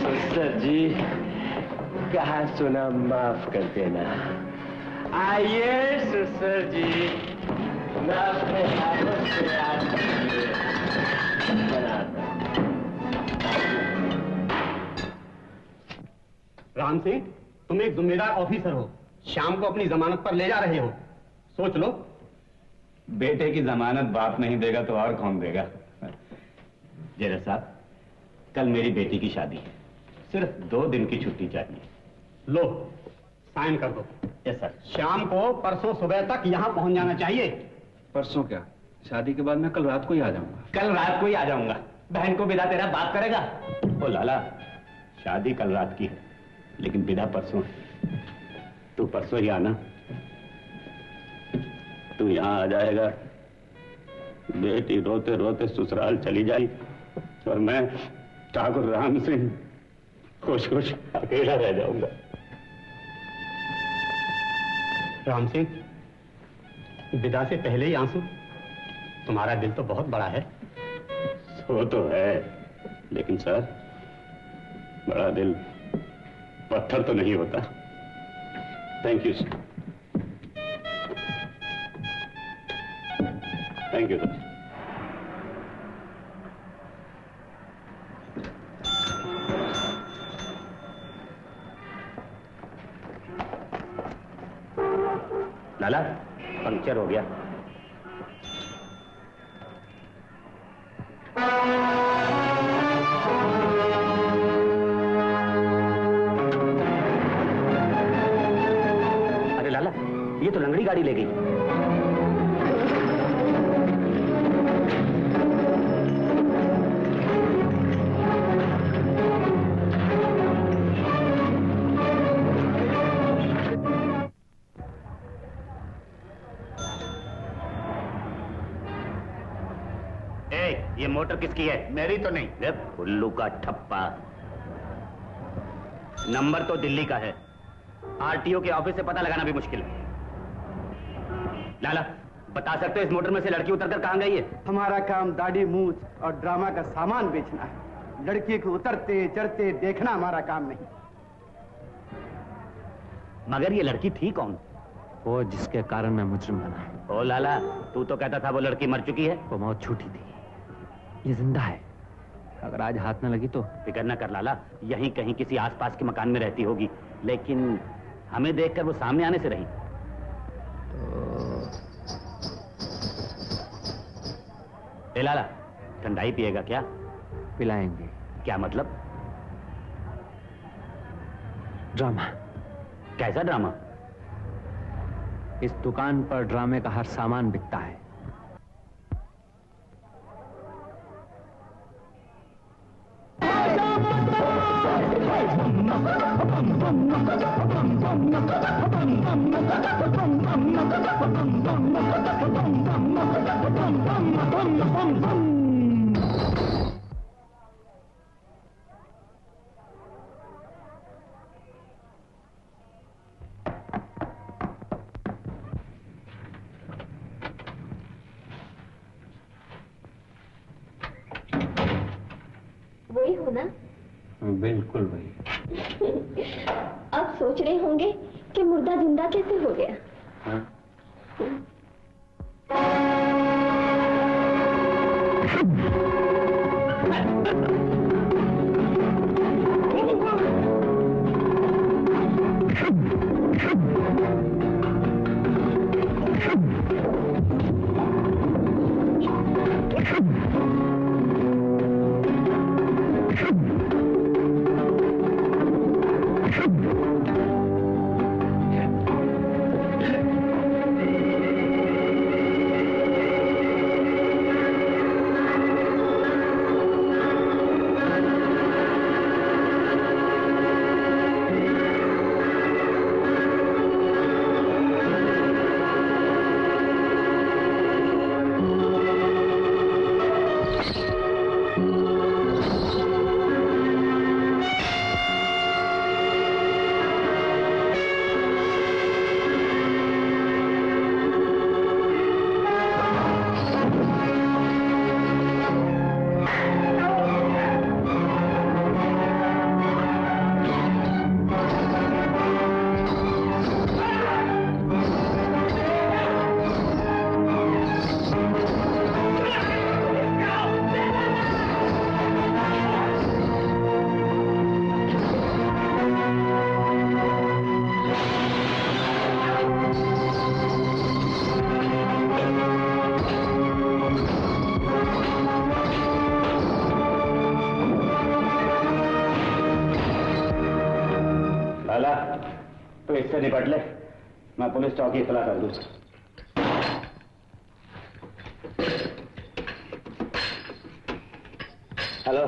ससुर जी, कहा सुना माफ कर देना। आइए ससुर जी, मैं अपने हाथों से आपके बनाता। राम सिंह, तुम एक जिम्मेदार ऑफिसर हो, शाम को अपनी जमानत पर ले जा रहे हो, सोच लो। बेटे की जमानत बाप नहीं देगा तो और कौन देगा? जरा साहब, कल मेरी बेटी की शादी है, सिर्फ 2 दिन की छुट्टी चाहिए। लो, साइन कर दो। Yes sir. शाम को परसों सुबह तक यहाँ पहुंच जाना चाहिए। परसों क्या, शादी के बाद मैं कल रात को ही आ जाऊंगा। कल रात को ही आ जाऊंगा। बहन को विदा तेरा बाप करेगा? ओ लाला, शादी कल रात की है, लेकिन विदा परसों है। तू परसों ही आना। तू यहाँ आ जाएगा, बेटी रोते रोते ससुराल चली जाई और मैं ठाकुर राम सिंह खुश खुश अकेला रह जाऊंगा। राम सिंह, विदा से पहले ही आंसू? तुम्हारा दिल तो बहुत बड़ा है। वो तो है, लेकिन सर, बड़ा दिल पत्थर तो नहीं होता। Thank you sir. Thank you sir. Lala, puncture हो गया। अरे लाला, ये तो लंगड़ी गाड़ी ले गई। ये मोटर किसकी है? मेरी तो नहीं। उल्लू का ठप्पा, नंबर तो दिल्ली का है। आरटीओ के ऑफिस से पता लगाना भी मुश्किल है। लाला, बता सकते हो इस मोटर में से लड़की उतरकर कहां गई है? हमारा काम दाढ़ी मूछ और ड्रामा का सामान बेचना है। लड़की को उतरते चढ़ते देखना हमारा काम नहीं। मगर ये लड़की थी कौन? वो जिसके कारण मैं मुजरिम बना। ओ लाला, तू तो कहता था वो लड़की मर चुकी है। वो मौत छूटी थी, ये जिंदा है। अगर आज हाथ न लगी तो? फिक्र न कर लाला, यहीं कहीं किसी आसपास के मकान में रहती होगी, लेकिन हमें देखकर वो सामने आने से रही। ए लाला, ठंडाई पिएगा क्या? पिलाएंगे। क्या मतलब? ड्रामा। कैसा ड्रामा? इस दुकान पर ड्रामे का हर सामान बिकता है। वही हो ना? बिल्कुल वही। अब सोच रहे होंगे कि मुर्दा जिंदा कैसे हो गया। हाँ? इससे निपट ले, मैं पुलिस चौकी इत्तला कर दूं। हेलो,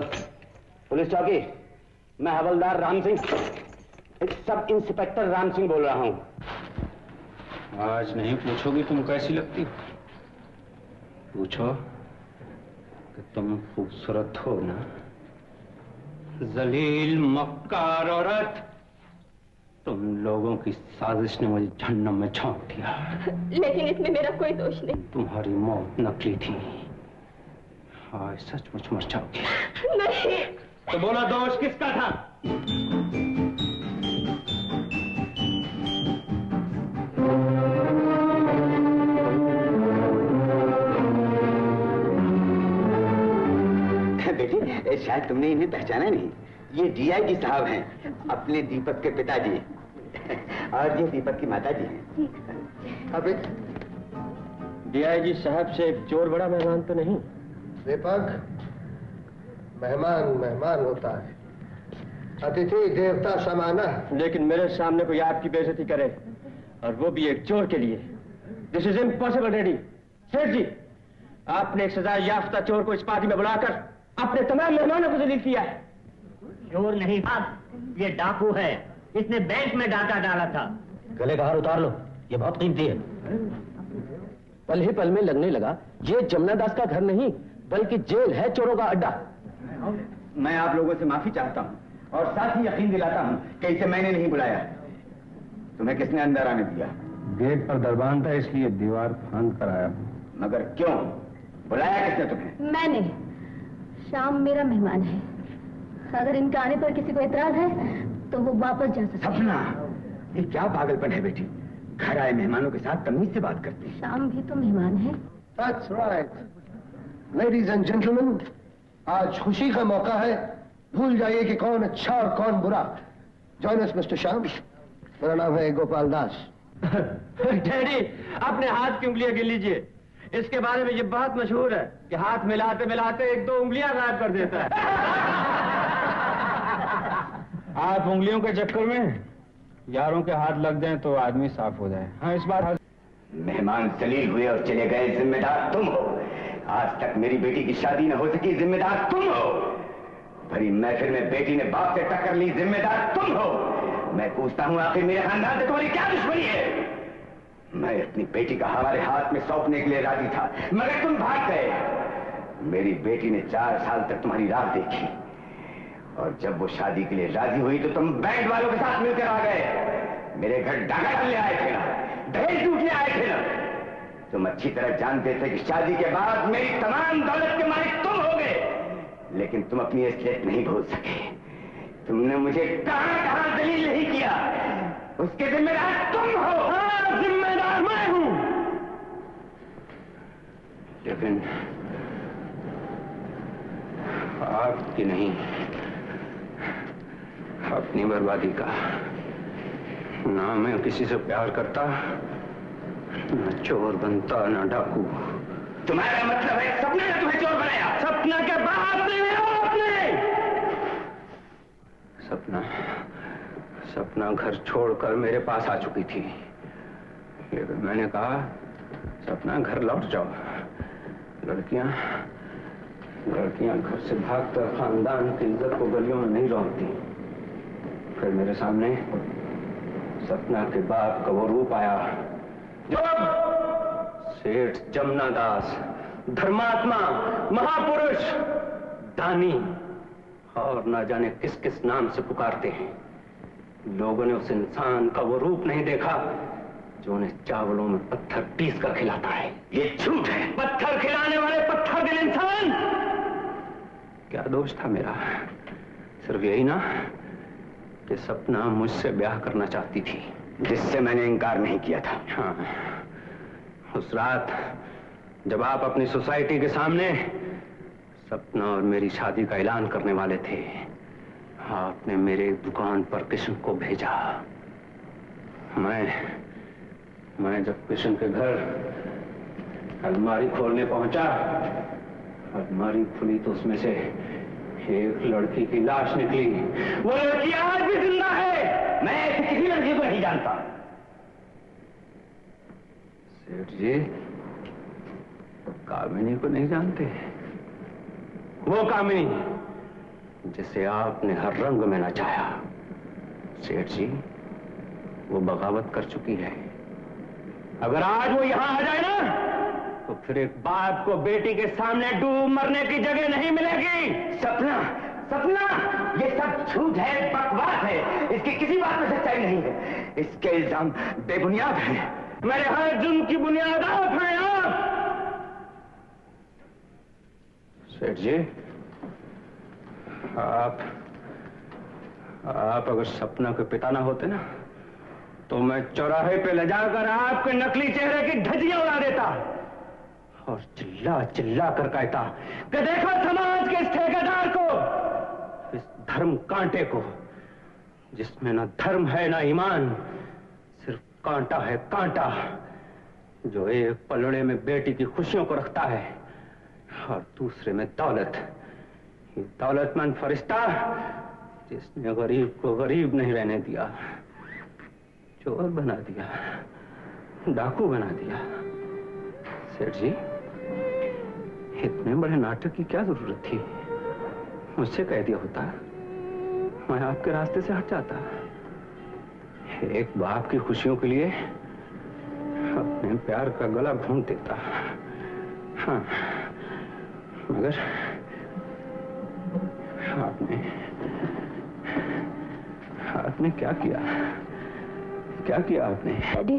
पुलिस चौकी, मैं हवलदार राम सिंह, सब इंस्पेक्टर राम सिंह बोल रहा हूं। आज नहीं पूछोगी तुम कैसी लगती हो? पूछो कि तुम खूबसूरत हो ना? जलील मक्कार औरत, तुम लोगों की साजिश ने मुझे जहन्नम में झोंक दिया। लेकिन इसमें मेरा कोई दोष नहीं। तुम्हारी मौत नकली थी, आज सचमुच मर जाओगी। नहीं। तो बोला दोष किसका था? बेटी, शायद तुमने इन्हें पहचाना नहीं। ये डीआईजी साहब हैं, अपने दीपक के पिताजी, और ये दीपक की माताजी हैं। अबे डीआईजी साहब से एक चोर बड़ा मेहमान तो नहीं? दीपक, मेहमान मेहमान होता है, अतिथि देवता समाना। लेकिन मेरे सामने कोई आपकी बेइज्जती करे, और वो भी एक चोर के लिए, दिस इज इम्पॉसिबल डैडी। सेठ जी, आपने एक सजा याफ्ता चोर को इस पार्टी में बुलाकर अपने तमाम मेहमानों को जलील किया है। चोर नहीं साहब, ये डाकू है, इसने बैंक में डाका डाला था। गले का हार उतार लो, ये बहुत कीमती है। पल ही पल में लगने लगा ये जमुना दास का घर नहीं बल्कि जेल है, चोरों का अड्डा। मैं आप लोगों से माफी चाहता हूँ और साथ ही यकीन दिलाता हूँ कि इसे मैंने नहीं बुलाया। तुम्हें किसने अंदर आने दिया? गेट पर दरबान था, इसलिए दीवार फांद कर आया। मगर क्यों? बुलाया किसने तुम्हें? मैंने। शाम मेरा मेहमान है, अगर इनके आने पर किसी को एतराज है तो वो वापस जा सकते हैं। सपना, ये क्या पागलपन है बेटी? घर आए मेहमानों के साथ तमीज से बात करते हैं। शाम भी तो मेहमान है। That's right. Ladies and gentlemen, आज खुशी का मौका है, भूल जाइए कि कौन अच्छा और कौन बुरा। Join us, Mr. श्याम। मेरा नाम है गोपाल दास। डैडी, अपने हाथ की उंगलियां गिन लीजिए, इसके बारे में ये बहुत मशहूर है कि हाथ मिलाते मिलाते एक दो उंगलियां गायब कर देता है। आप उंगलियों के चक्कर में यारों के हाथ लग जाएं तो आदमी साफ हो जाए। हाँ, इस बार मेहमान जलील हुए और चले गए, जिम्मेदार तुम हो। आज तक मेरी बेटी की शादी न हो सकी, जिम्मेदार तुम हो। भरी महफिल में बेटी ने बाप से टक्कर ली, जिम्मेदार तुम हो। मैं पूछता हूँ, आखिर मेरे खानदान से तुम्हारी क्या दुश्मनी है? मैं अपनी बेटी का हमारे हाथ में सौंपने के लिए राजी था, मगर तुम भाग गए। मेरी बेटी ने 4 साल तक तुम्हारी राह देखी, और जब वो शादी के लिए राजी हुई तो तुम बैंड वालों के साथ मिलकर आ गए। मेरे घर डाका डालने आए थे ना, दहेज लूटने आए थे ना। तुम अच्छी तरह जानते थे कि शादी के बाद मेरी तमाम दौलत के मालिक तुम हो गए, लेकिन तुम अपनी असलियत नहीं भूल सके। तुमने मुझे कहां दलील नहीं किया, उसके जिम्मेदार तुम हो। हाँ, जिम्मेदार मैं हूं। लेकिन आपकी नहीं, अपनी बर्बादी का। ना मैं किसी से प्यार करता, न चोर बनता, न डाकू। तुम्हारा मतलब है सपना ने तुम्हें चोर बनाया? सपना के बाप ने सपना घर छोड़कर मेरे पास आ चुकी थी, लेकिन मैंने कहा सपना घर लौट जाओ। लड़कियां घर से भागकर खानदान की इज्जत को गलियों में नहीं रोकती। फिर मेरे सामने सपना के बाप का वो रूप आया, सेठ जमुना दास, धर्मात्मा, महापुरुष, दानी, और ना जाने किस किस नाम से पुकारते हैं। लोगों ने उस इंसान का वो रूप नहीं देखा जो उन्हें चावलों में पत्थर पीस कर खिलाता है। ये झूठ है। पत्थर खिलाने वाले पत्थर दिल इंसान। क्या दोष था मेरा? सिर्फ यही ना कि सपना मुझसे ब्याह करना चाहती थी, जिससे मैंने इनकार नहीं किया था। हाँ, उस रात जब आप अपनी सोसाइटी के सामने सपना और मेरी शादी का ऐलान करने वाले थे, आपने मेरे दुकान पर किशन को भेजा। मैं जब किशन के घर अलमारी खोलने पहुंचा, अलमारी खुली तो उसमें से एक लड़की की लाश निकली। वो लड़की आज भी जिंदा है। मैं ऐसी किसी लड़की को नहीं जानता। सेठ जी, कामिनी को नहीं जानते? वो कामिनी जिसे आपने हर रंग में नचाया। सेठ जी, वो बगावत कर चुकी है। अगर आज वो यहां आ जाए ना, तो फिर एक बाप को बेटी के सामने डूब मरने की जगह नहीं मिलेगी। सपना, सपना, ये सब झूठ है, बकवास है। इसकी किसी बात में सच्चाई नहीं है। इसके इल्जाम बेबुनियाद हैं। मेरे हर जुर्म की बुनियाद आप हैं, आप। सेठ जी, आप अगर सपना के पिता ना होते ना, तो मैं चौराहे पे ले जाकर आपके नकली चेहरे की धज्जियां उड़ा देता और चिल्ला चिल्ला कर कहता कि देखो समाज के इस ठेकेदार को, इस धर्म कांटे को, जिसमें ना धर्म है ना ईमान, सिर्फ कांटा है कांटा, जो एक पलड़े में बेटी की खुशियों को रखता है और दूसरे में दौलत। ये दौलतमंद फरिश्ता जिसने गरीब को गरीब नहीं रहने दिया, चोर बना दिया, डाकू बना दिया। सेठ जी, इतने बड़े नाटक की क्या जरूरत थी? मुझसे कह दिया होता, मैं आपके रास्ते से हट जाता। एक बाप की खुशियों के लिए अपने प्यार का गला घोंट देता। हाँ, मगर आपने क्या किया? क्या किया आपने? डैडी,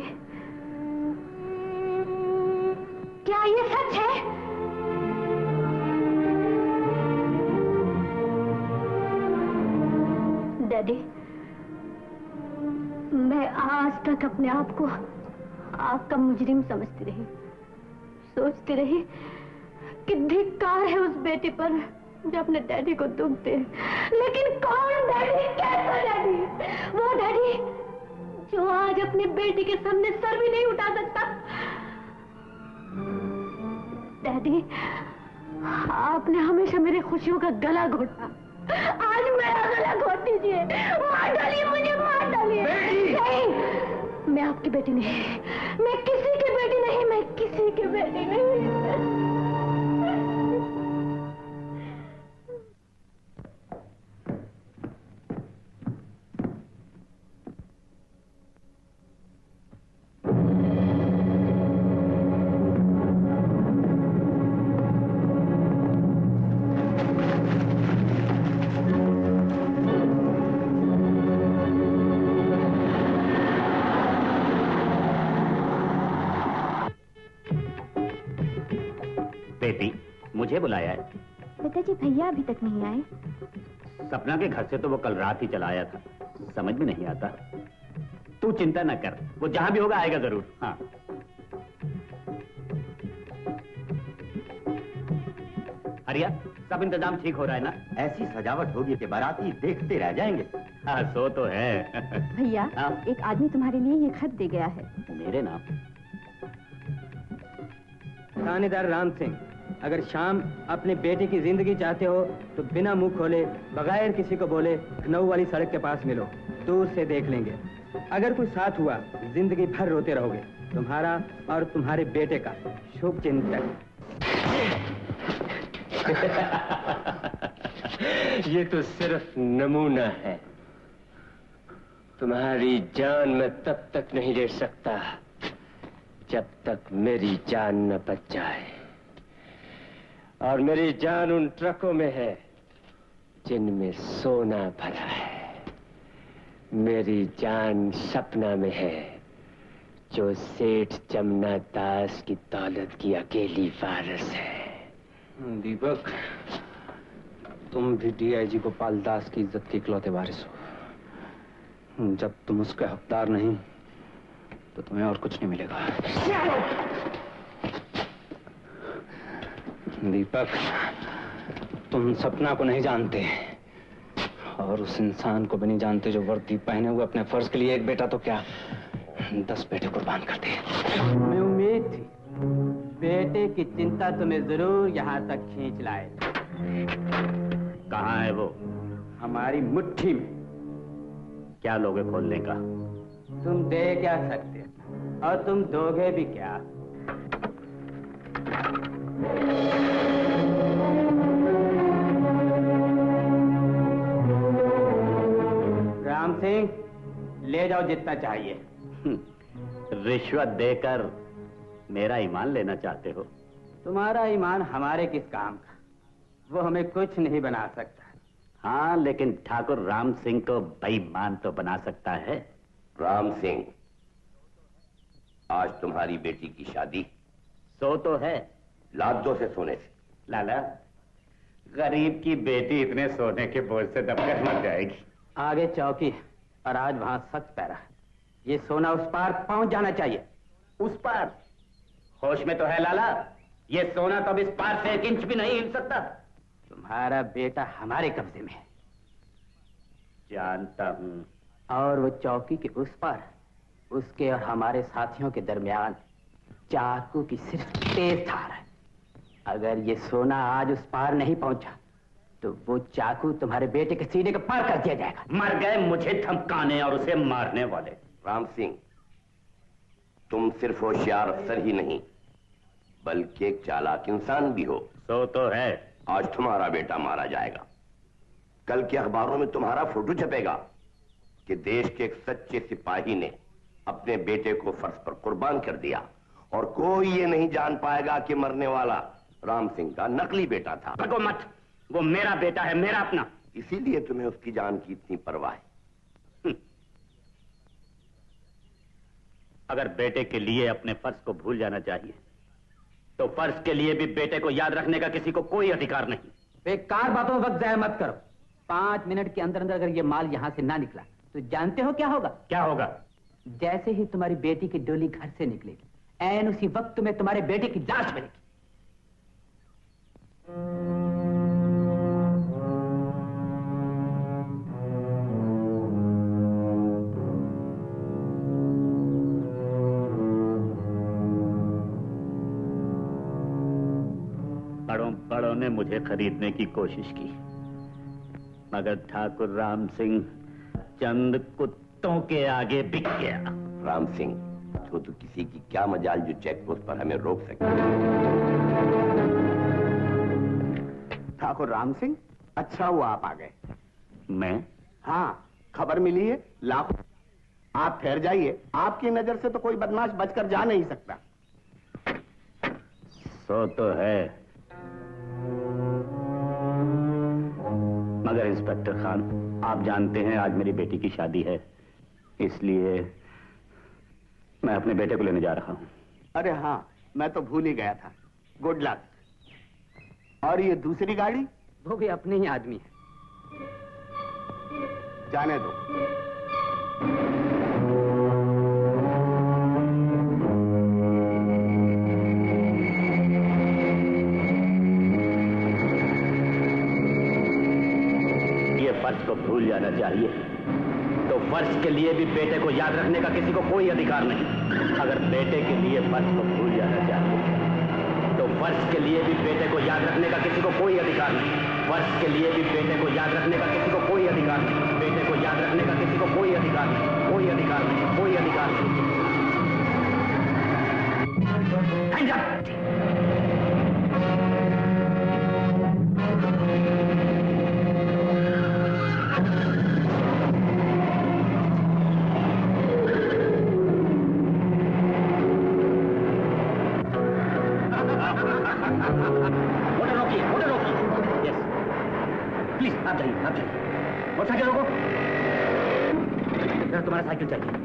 क्या ये सच है? डैडी, मैं आज तक अपने आप को आपका मुजरिम समझती रही, सोचती रही कि धिक्कार है उस बेटे पर जो अपने डैडी को दुख दे। लेकिन कौन डैडी, कैसा डैडी? वो डैडी जो आज अपनी बेटी के सामने सर भी नहीं उठा सकता। डैडी, आपने हमेशा मेरी खुशियों का गला घोटा, आज मेरा गला घोट दीजिए। मार डालिए मुझे, मार डालिए। नहीं, मैं आपकी बेटी नहीं, मैं किसी की बेटी नहीं, मैं किसी की बेटी नहीं। मुझे बुलाया है? पिताजी, भैया अभी तक नहीं आए। सपना के घर से तो वो कल रात ही चला आया था, समझ में नहीं आता। तू चिंता न कर, वो जहां भी होगा आएगा जरूर। हाँ, हरिया, सब इंतजाम ठीक हो रहा है ना? ऐसी सजावट होगी कि बाराती देखते रह जाएंगे। हाँ, सो तो है। भैया, एक आदमी तुम्हारे लिए ये खत दे गया है। मेरे नाम? थानेदार राम सिंह, अगर शाम अपने बेटे की जिंदगी चाहते हो तो बिना मुंह खोले, बगैर किसी को बोले, लखनऊ वाली सड़क के पास मिलो, दूर से देख लेंगे। अगर कोई साथ हुआ, जिंदगी भर रोते रहोगे। तुम्हारा और तुम्हारे बेटे का शुभ चिंतक। ये तो सिर्फ नमूना है। तुम्हारी जान मैं तब तक नहीं ले सकता जब तक मेरी जान न बच जाए। और मेरी जान उन ट्रकों में है जिनमें सोना भरा है। मेरी जान सपना में है जो सेठ जमुना दास की दौलत की अकेली वारिस है। दीपक, तुम भी डीआईजी गोपाल दास की इज्जत के इकलौते वारिस हो। जब तुम उसके हकदार नहीं तो तुम्हें और कुछ नहीं मिलेगा। दीपक, तुम सपना को नहीं जानते और उस इंसान को भी नहीं जानते जो वर्दी पहने हुए अपने फर्ज के लिए एक बेटा तो क्या 10 बेटे कुर्बान कर दे। हमें उम्मीद थी बेटे की चिंता तुम्हें जरूर यहाँ तक खींच लाए। कहाँ है वो? हमारी मुट्ठी में। क्या लोगे खोलने का? तुम दे क्या सकते और तुम दोगे भी क्या? राम सिंह, ले जाओ जितना चाहिए। रिश्वत देकर मेरा ईमान लेना चाहते हो? तुम्हारा ईमान हमारे किस काम का? वो हमें कुछ नहीं बना सकता। हाँ, लेकिन ठाकुर राम सिंह को बेईमान तो बना सकता है। राम सिंह, आज तुम्हारी बेटी की शादी। सो तो है। लाद दो से सोने से। लाला, गरीब की बेटी इतने सोने के बोझ से दबकर मर जाएगी। आगे चौकी और आज वहां सच पैरा। ये सोना उस पार पहुंच जाना चाहिए। उस पार? होश में तो है लाला? ये सोना तो अब इस पार से 1 इंच भी नहीं हिल सकता। तुम्हारा बेटा हमारे कब्जे में है। जानता हूं। और वो चौकी के उस पार उसके और हमारे साथियों के दरमियान चाकू की सिर्फ तेज धार है। अगर ये सोना आज उस पार नहीं पहुंचा तो वो चाकू तुम्हारे बेटे के सीने के पार कर दिया जाएगा। मर गए मुझे धमकाने और उसे मारने वाले। राम सिंह, तुम सिर्फ होशियार अफसर ही नहीं बल्कि एक चालाक इंसान भी हो। सो तो है। आज तुम्हारा बेटा मारा जाएगा। कल के अखबारों में तुम्हारा फोटो छपेगा कि देश के एक सच्चे सिपाही ने अपने बेटे को फर्ज पर कुर्बान कर दिया और कोई ये नहीं जान पाएगा कि मरने वाला राम सिंह का नकली बेटा था। भगो मत, वो मेरा बेटा है, मेरा अपना। इसीलिए तुम्हें उसकी जान की इतनी परवाह है। अगर बेटे के लिए अपने फर्ज को भूल जाना चाहिए तो फर्ज के लिए भी बेटे को याद रखने का किसी को कोई अधिकार नहीं। बेकार बातों में वक्त जाया मत करो। 5 मिनट के अंदर अंदर अगर ये माल यहां से ना निकला तो जानते हो क्या होगा? क्या होगा? जैसे ही तुम्हारी बेटी की डोली घर से निकलेगी, ऐन उसी वक्त में तुम्हारे बेटे की लाश मिलेगी। बड़ों ने मुझे खरीदने की कोशिश की, मगर ठाकुर राम सिंह चंद कुत्तों के आगे बिक गया। राम सिंह, तो किसी की क्या मजाल जो चेक पोस्ट पर हमें रोक सके। ठाकुर राम सिंह, अच्छा हुआ आप आ गए। मैं? हाँ, खबर मिली है लाखों। आप ठहर जाइए, आपकी नजर से तो कोई बदमाश बचकर जा नहीं सकता। सो तो है, मगर इंस्पेक्टर खान, आप जानते हैं आज मेरी बेटी की शादी है, इसलिए मैं अपने बेटे को लेने जा रहा हूं। अरे हाँ, मैं तो भूल ही गया था। Good luck. और ये दूसरी गाड़ी? वो भी अपने ही आदमी है। जाने दो। फर्ज को भूल जाना चाहिए तो फर्ज के लिए भी बेटे को याद रखने का किसी को कोई अधिकार नहीं। अगर बेटे के लिए फर्ज को भूल जाना चाहिए तो फर्ज के लिए भी बेटे को याद रखने का किसी को कोई अधिकार नहीं। फर्ज के लिए भी बेटे को याद रखने का किसी को कोई अधिकार नहीं। बेटे को याद रखने का किसी को कोई अधिकार नहीं। कोई अधिकार नहीं, कोई अधिकार नहीं। मोटरसाइकिल रोको। तुम्हारा साइकिल चाहिए।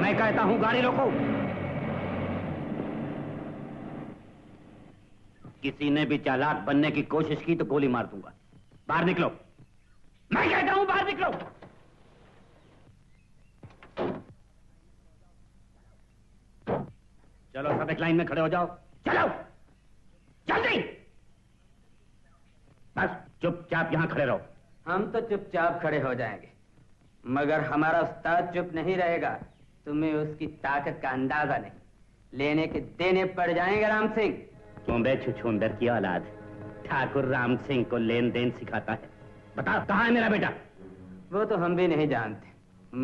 मैं कहता हूं गाड़ी रोको। किसी ने भी चालाक बनने की कोशिश की तो गोली मार दूंगा। बाहर निकलो, मैं कहता हूं बाहर निकलो। चलो सब एक लाइन में खड़े हो जाओ, चलो जल्दी। बस चुपचाप यहां खड़े रहो। हम तो चुपचाप खड़े हो जाएंगे, मगर हमारा उस्ताद चुप नहीं रहेगा। तुम्हें उसकी ताकत का अंदाजा नहीं, लेने के देने पड़ जाएंगे। राम सिंह क्यों बे छुछुंदर की औलाद, ठाकुर राम सिंह को लेन देन सिखाता है। बता कहाँ है मेरा बेटा? वो तो हम भी नहीं जानते,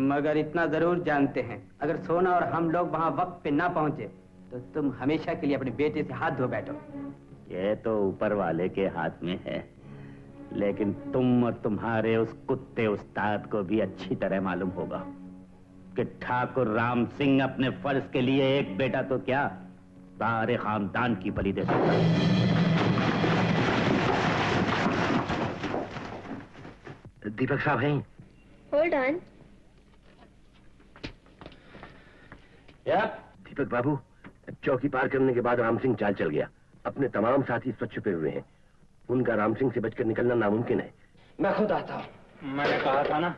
मगर इतना जरूर जानते हैं, अगर सोना और हम लोग वहां वक्त पे ना पहुंचे तो तुम हमेशा के लिए अपने बेटे से हाथ धो बैठो। ये तो ऊपर वाले के हाथ में है, लेकिन तुम और तुम्हारे उस कुत्ते उस्ताद को भी अच्छी तरह मालूम होगा कि ठाकुर राम सिंह अपने फर्ज के लिए एक बेटा तो क्या, सारे खानदान की बलि दे सकता है। दीपक साहब हैं? Hold on. दीपक बाबू, चौकी पार करने के बाद राम सिंह चाल चल गया। अपने तमाम साथी स्वच्छ छुपे हुए हैं, उनका राम सिंह से बचकर निकलना नामुमकिन है। मैं खुद आता हूँ। मैंने कहा था ना।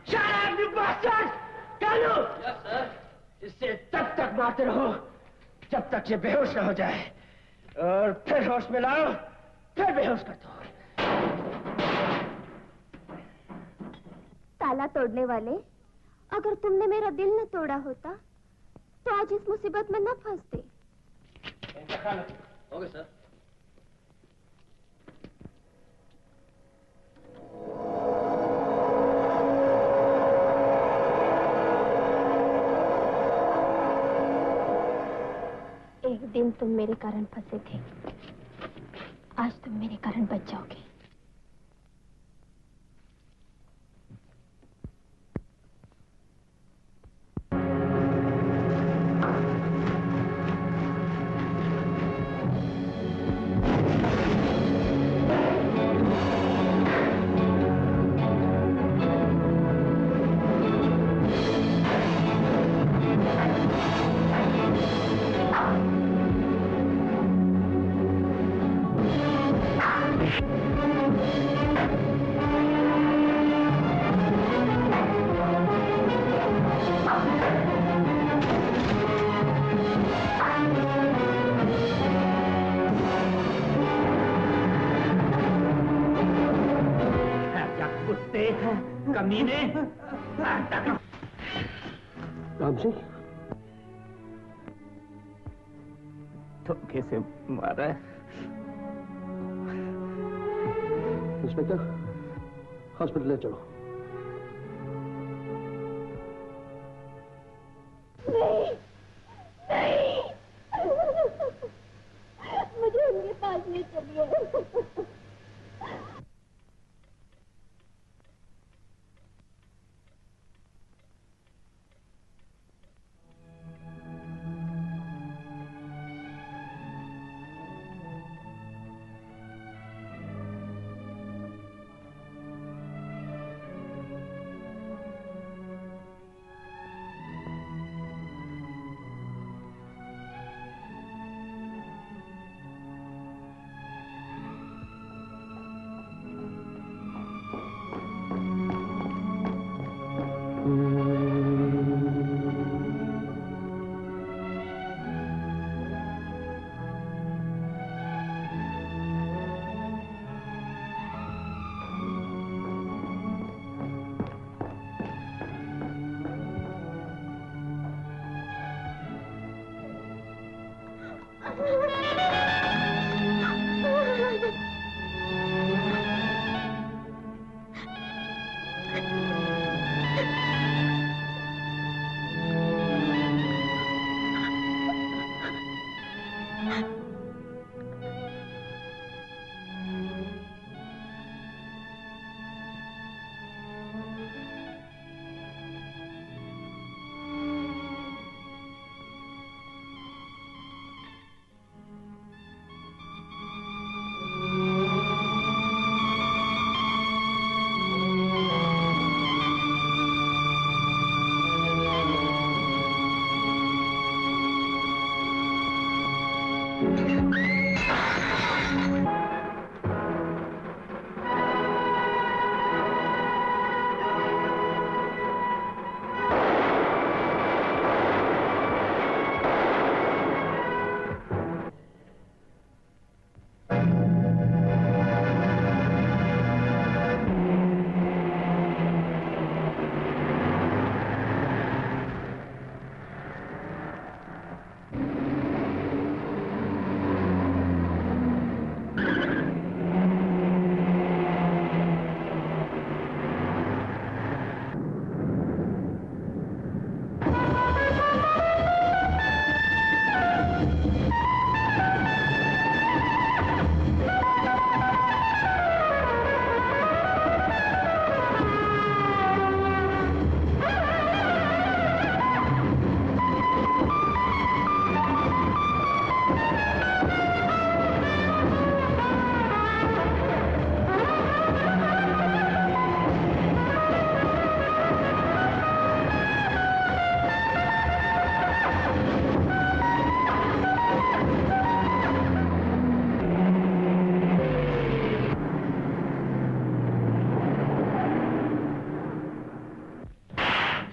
इसे तब तक मारते रहो जब तक ये बेहोश न हो जाए, और फिर होश में लाओ, फिर बेहोश कर दो। ताला तोड़ने वाले, अगर तुमने मेरा दिल न तोड़ा होता तो आज इस मुसीबत में न फंसते। Okay sir. एक दिन तुम मेरे कारण फंसे थे, आज तुम मेरे कारण बच जाओगे। कमीने। राम सिंह धोखे से मारा है। इंस्पेक्टर, हॉस्पिटल ले चलो। नहीं, नहीं, मुझे उनके पास ले चलिए।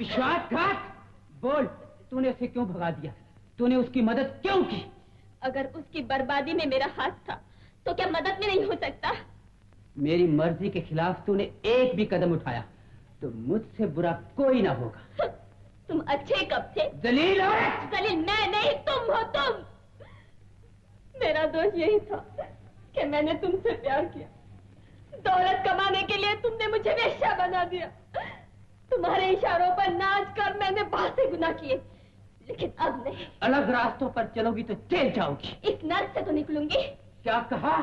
विश्वासघात। बोल, तूने उसे क्यों भगा दिया? तूने उसकी मदद क्यों की? अगर उसकी बर्बादी में मेरा हाथ था तो क्या मदद में नहीं हो सकता? मेरी मर्जी के खिलाफ तूने एक भी कदम उठाया तो मुझसे बुरा कोई ना होगा। तुम अच्छे कब थे? दलील दलील मैं नहीं, तुम हो तुम। मेरा दोष यही था कि मैंने तुमसे प्यार किया। दौलत कमाने के लिए तुमने मुझे वेश्या बना दिया। तुम्हारे इशारों पर नाच कर मैंने बहुत से गुनाह किए, लेकिन अब नहीं। अलग रास्तों पर चलोगी तो जेल जाओगी। इस नर्क से तो निकलूंगी। क्या कहा?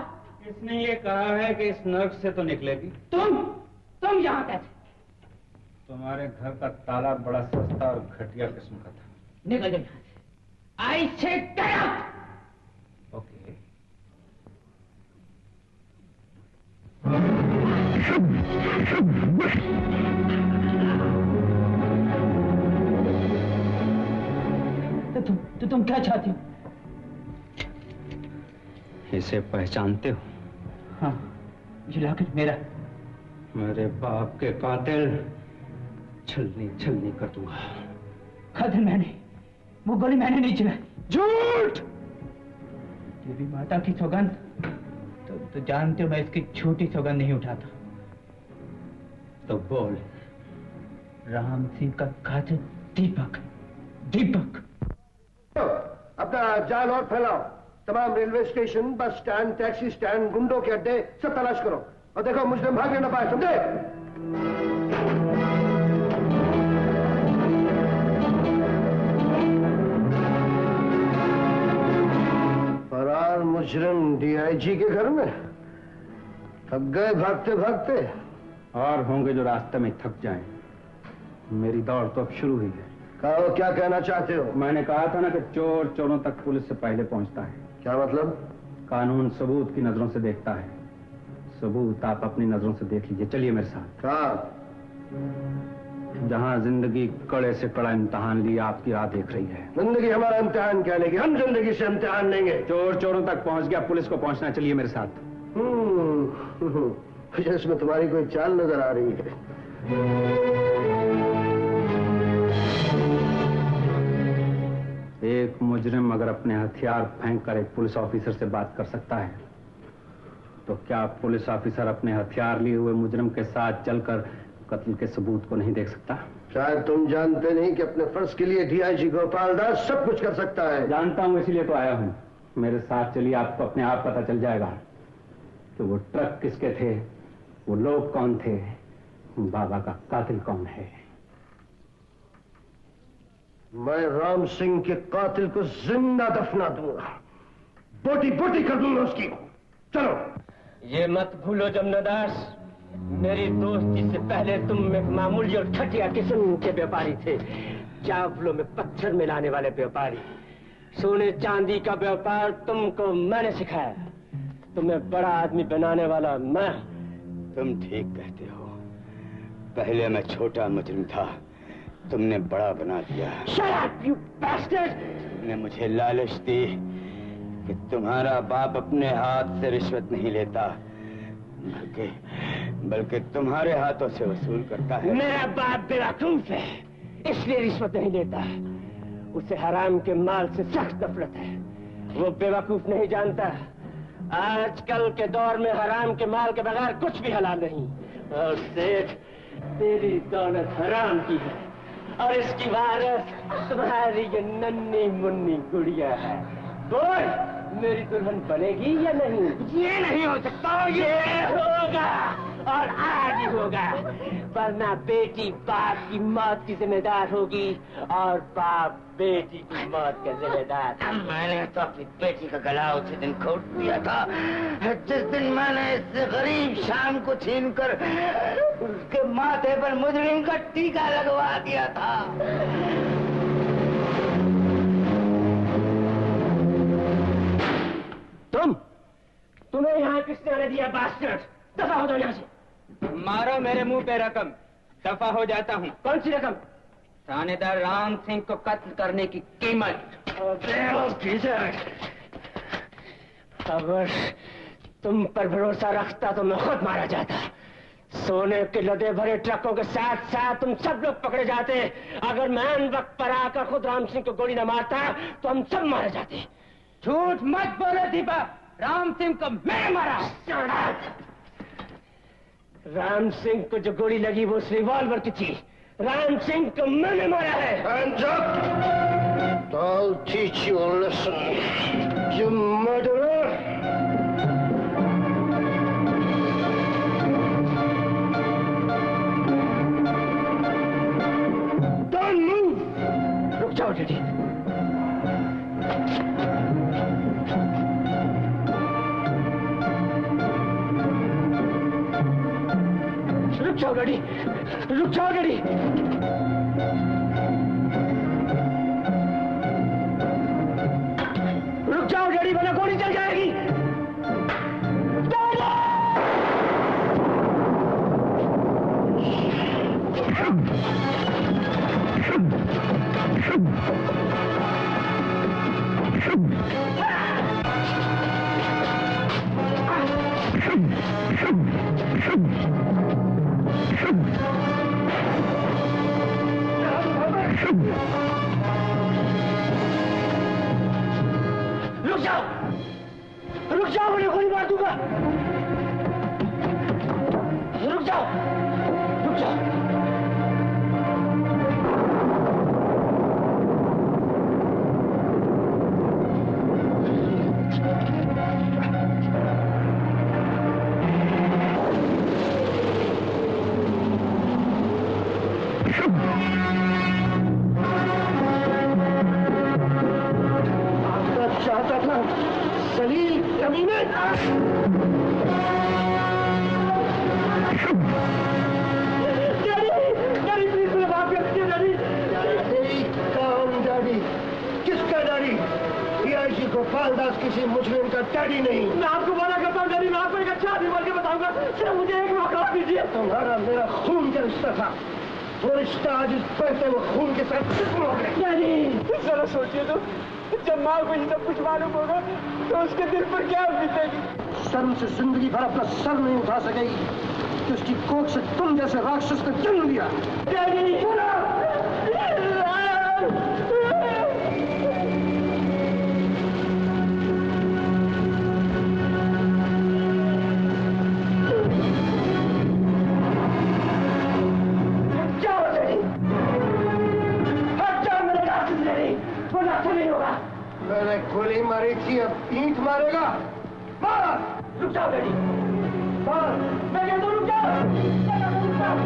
इसने ये कहा है कि इस नर्क से तो निकलेगी। तुम यहाँ कैसे? तुम्हारे घर का ताला बड़ा सस्ता और घटिया किस्म का था। निकल जाओ यहाँ से। आई से गेट आउट। ओके। तो तुम क्या चाहती हो? इसे पहचानते हो? हाँ, ये लॉकेट मेरा। मेरे बाप के कातिल छलनी छलनी कर दूंगा। कातिल मैंने, वो गोली मैंने नहीं चलाई। झूठ! देवी माता की सौगंध, तो जानते हो मैं इसकी छोटी सौगंध नहीं उठाता। तो बोल। राम सिंह का कातिल दीपक। दीपक अपना जाल और फैलाओ। तमाम railway station, bus stand, taxi stand, गुंडों के अड्डे सब तलाश करो और देखो मुझे भागने न पाए, समझे? फरार मुजरिम डीआईजी के घर में थक गए भागते भागते। और होंगे जो रास्ते में थक जाएं। मेरी दौड़ तो अब शुरू हुई है। कहो, क्या कहना चाहते हो? मैंने कहा था ना कि चोर चोरों तक पुलिस से पहले पहुंचता है। क्या मतलब? कानून सबूत की नजरों से देखता है। सबूत आप अपनी नजरों से देख लीजिए। चलिए मेरे साथ। कहाँ? जहां जिंदगी कड़े से कड़ा इम्तिहान लिया आपकी राह देख रही है। जिंदगी हमारा इम्तिहान क्या लेगी? हम जिंदगी से इम्तिहान लेंगे। चोर चोरों तक पहुंच गया, पुलिस को पहुंचना। चलिए मेरे साथ। इसमें तुम्हारी कोई चाल नजर आ रही है। एक मुजरिम अगर अपने हथियार फेंक कर एक पुलिस ऑफिसर से बात कर सकता है, तो क्या पुलिस ऑफिसर अपने हथियार लिए हुए मुजरिम के साथ चलकर कत्ल के सबूत को नहीं देख सकता? शायद तुम जानते नहीं कि अपने फर्ज के लिए डीआईजी गोपाल दास सब कुछ कर सकता है। जानता हूं, इसीलिए तो आया हूं। मेरे साथ चलिए, आपको अपने आप पता चल जाएगा कि वो ट्रक किसके थे, वो लोग कौन थे, बाबा का कातिल कौन है। मैं राम सिंह के कातिल को जिंदा दफना दूंगा, बोटी बोटी कर दूंगा उसकी। चलो। ये मत भूलो जमनादास, मेरी दोस्ती से पहले तुम एक मामूली और घटिया किस्म के व्यापारी थे। चावलों में पत्थर मिलाने वाले व्यापारी। सोने चांदी का व्यापार तुमको मैंने सिखाया, तुम्हें बड़ा आदमी बनाने वाला मैं। तुम ठीक कहते हो। पहले मैं छोटा मुजरिम था, तुमने बड़ा बना दिया। Shut up, you bastard! तुमने मुझे लालच दी कि तुम्हारा बाप अपने हाथ से रिश्वत नहीं लेता, बल्कि तुम्हारे हाथों से वसूल करता है। मेरा बाप बेवकूफ है, इसलिए रिश्वत नहीं लेता। उसे हराम के माल से सख्त नफरत है। वो बेवकूफ नहीं जानता, आजकल के दौर में हराम के माल के बगैर कुछ भी हलाल नहीं। और सेठ, तेरी दौलत हराम की है और इसकी वारिस तुम्हारी ये नन्ही मुन्नी गुड़िया है। बोल, मेरी दुल्हन बनेगी या नहीं? ये नहीं हो सकता। ये होगा और आज ही होगा, वरना बेटी बाप की मौत की जिम्मेदार होगी और बाप बेटी की मौत का जिम्मेदार। मैंने तो अपनी बेटी का गला उसी दिन घोट दिया था, जिस दिन मैंने इस गरीब शाम को छीनकर उसके माथे पर मुजरिम का टीका लगवा दिया था। तुम्हें यहाँ किसने आने दिया बास्टर्ड? दफा हो जाओ यहाँ से। मारो मेरे मुंह पे रकम, दफा हो जाता हूँ। कौन सी रकम? थानेदार राम सिंह को कत्ल करने की कीमत। अगर तुम पर भरोसा रखता तो मैं खुद मारा जाता। सोने के लदे भरे ट्रकों के साथ साथ तुम सब लोग पकड़े जाते। अगर मैं वक्त पर आकर खुद राम सिंह को गोली न मारता तो हम सब मारे जाते। झूठ मत बोले दीपक, राम सिंह को मैंने मारा। राम सिंह को जो गोली लगी वो उस रिवॉल्वर की थी। राम सिंह को मैंने मारा है। Hands up! I'll teach you a lesson, you murderer! Don't move! रुक जाओ डैडी। रुक जाओ डैडी, रुक जाओ डैडी। रुक जाओ डैडी, वरना गोली चल जाएगी। रुक जाओ, रुक जाओ, मैं गोली मार दूंगा। रुक जाओ, रुक जाओ। चाहता था सलील कमीने। डैडी प्लीज मुझे माफ कर दीजिए डैडी। डैडी कौन डैडी? किसका डैडी? पीआईजी गोपाल दास किसी मुजरिम का डैडी नहीं। मैं आपको वादा करता हूँ डैडी, मैं आपको एक अच्छा आदमी बोल के बताऊंगा। सिर्फ मुझे एक मौका दीजिए। तुम्हारा मेरा खून का रिश्ता था, वो रिश्ता आज इस बढ़ते वो खून के साथ खत्म हो गया। डैडी जरा सोचिए तो, जब माँ को सब कुछ मालूम होगा तो उसके दिल पर क्या बीतेगी। शर्म से जिंदगी भर अपना सर नहीं उठा सकेगी कि उसकी कोख से तुम जैसे राक्षस ने जन्म लिया। डैडी मैंने गोली मारी थी, अब ईंट मारेगा। मार! रुक जाओ डैडी, मार! मैं कहता हूँ रुक जाओ, रुक जाओ, रुक जाओ।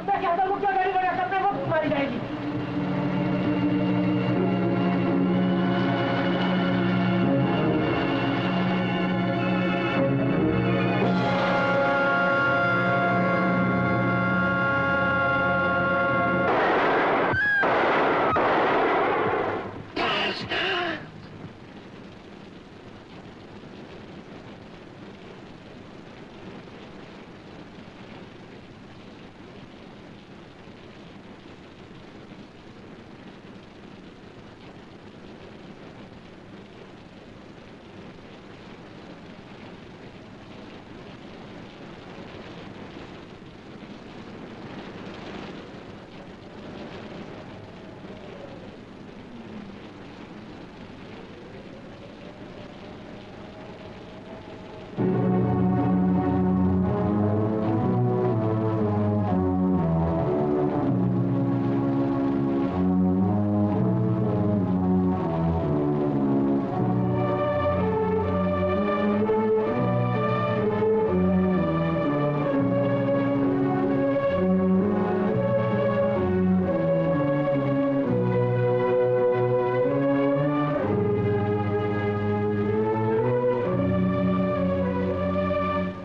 मैं कहता हूँ क्या गाड़ी लगा अपने वक्त मारी जाएगी।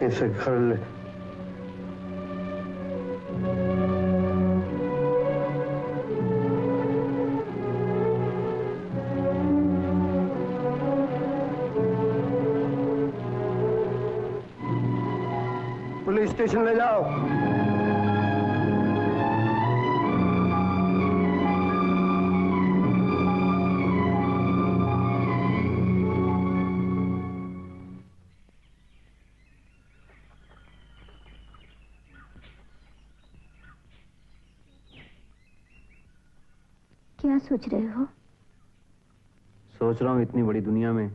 इसे घर ले। पुलिस स्टेशन ले जाओ। क्या सोच रहे हो? सोच रहा हूँ इतनी बड़ी दुनिया में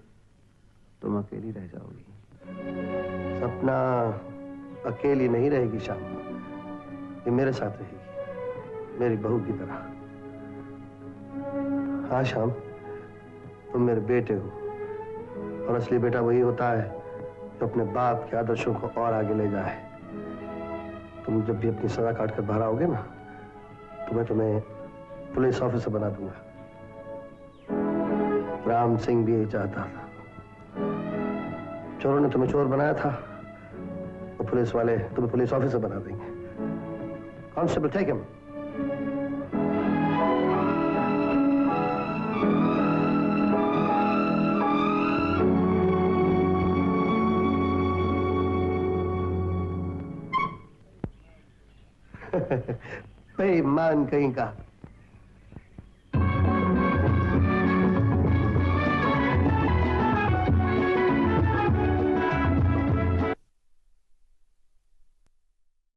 तुम अकेली रह जाओगी। सपना अकेली नहीं रहेगी शाम, ये मेरे साथ रहेगी, मेरी बहू की तरह। हाँ शाम, तुम मेरे बेटे हो, और असली बेटा वही होता है जो अपने बाप के आदर्शों को और आगे ले जाए। तुम जब भी अपनी सजा काट कर बाहर आओगे ना, तो मैं तुम्हें पुलिस ऑफिसर बना दूंगा। राम सिंह भी यही चाहता था। चोरों ने तुम्हें चोर बनाया था, वो पुलिस वाले तुम्हें पुलिस ऑफिसर बना देंगे। Constable, take him. बेईमान कहीं का।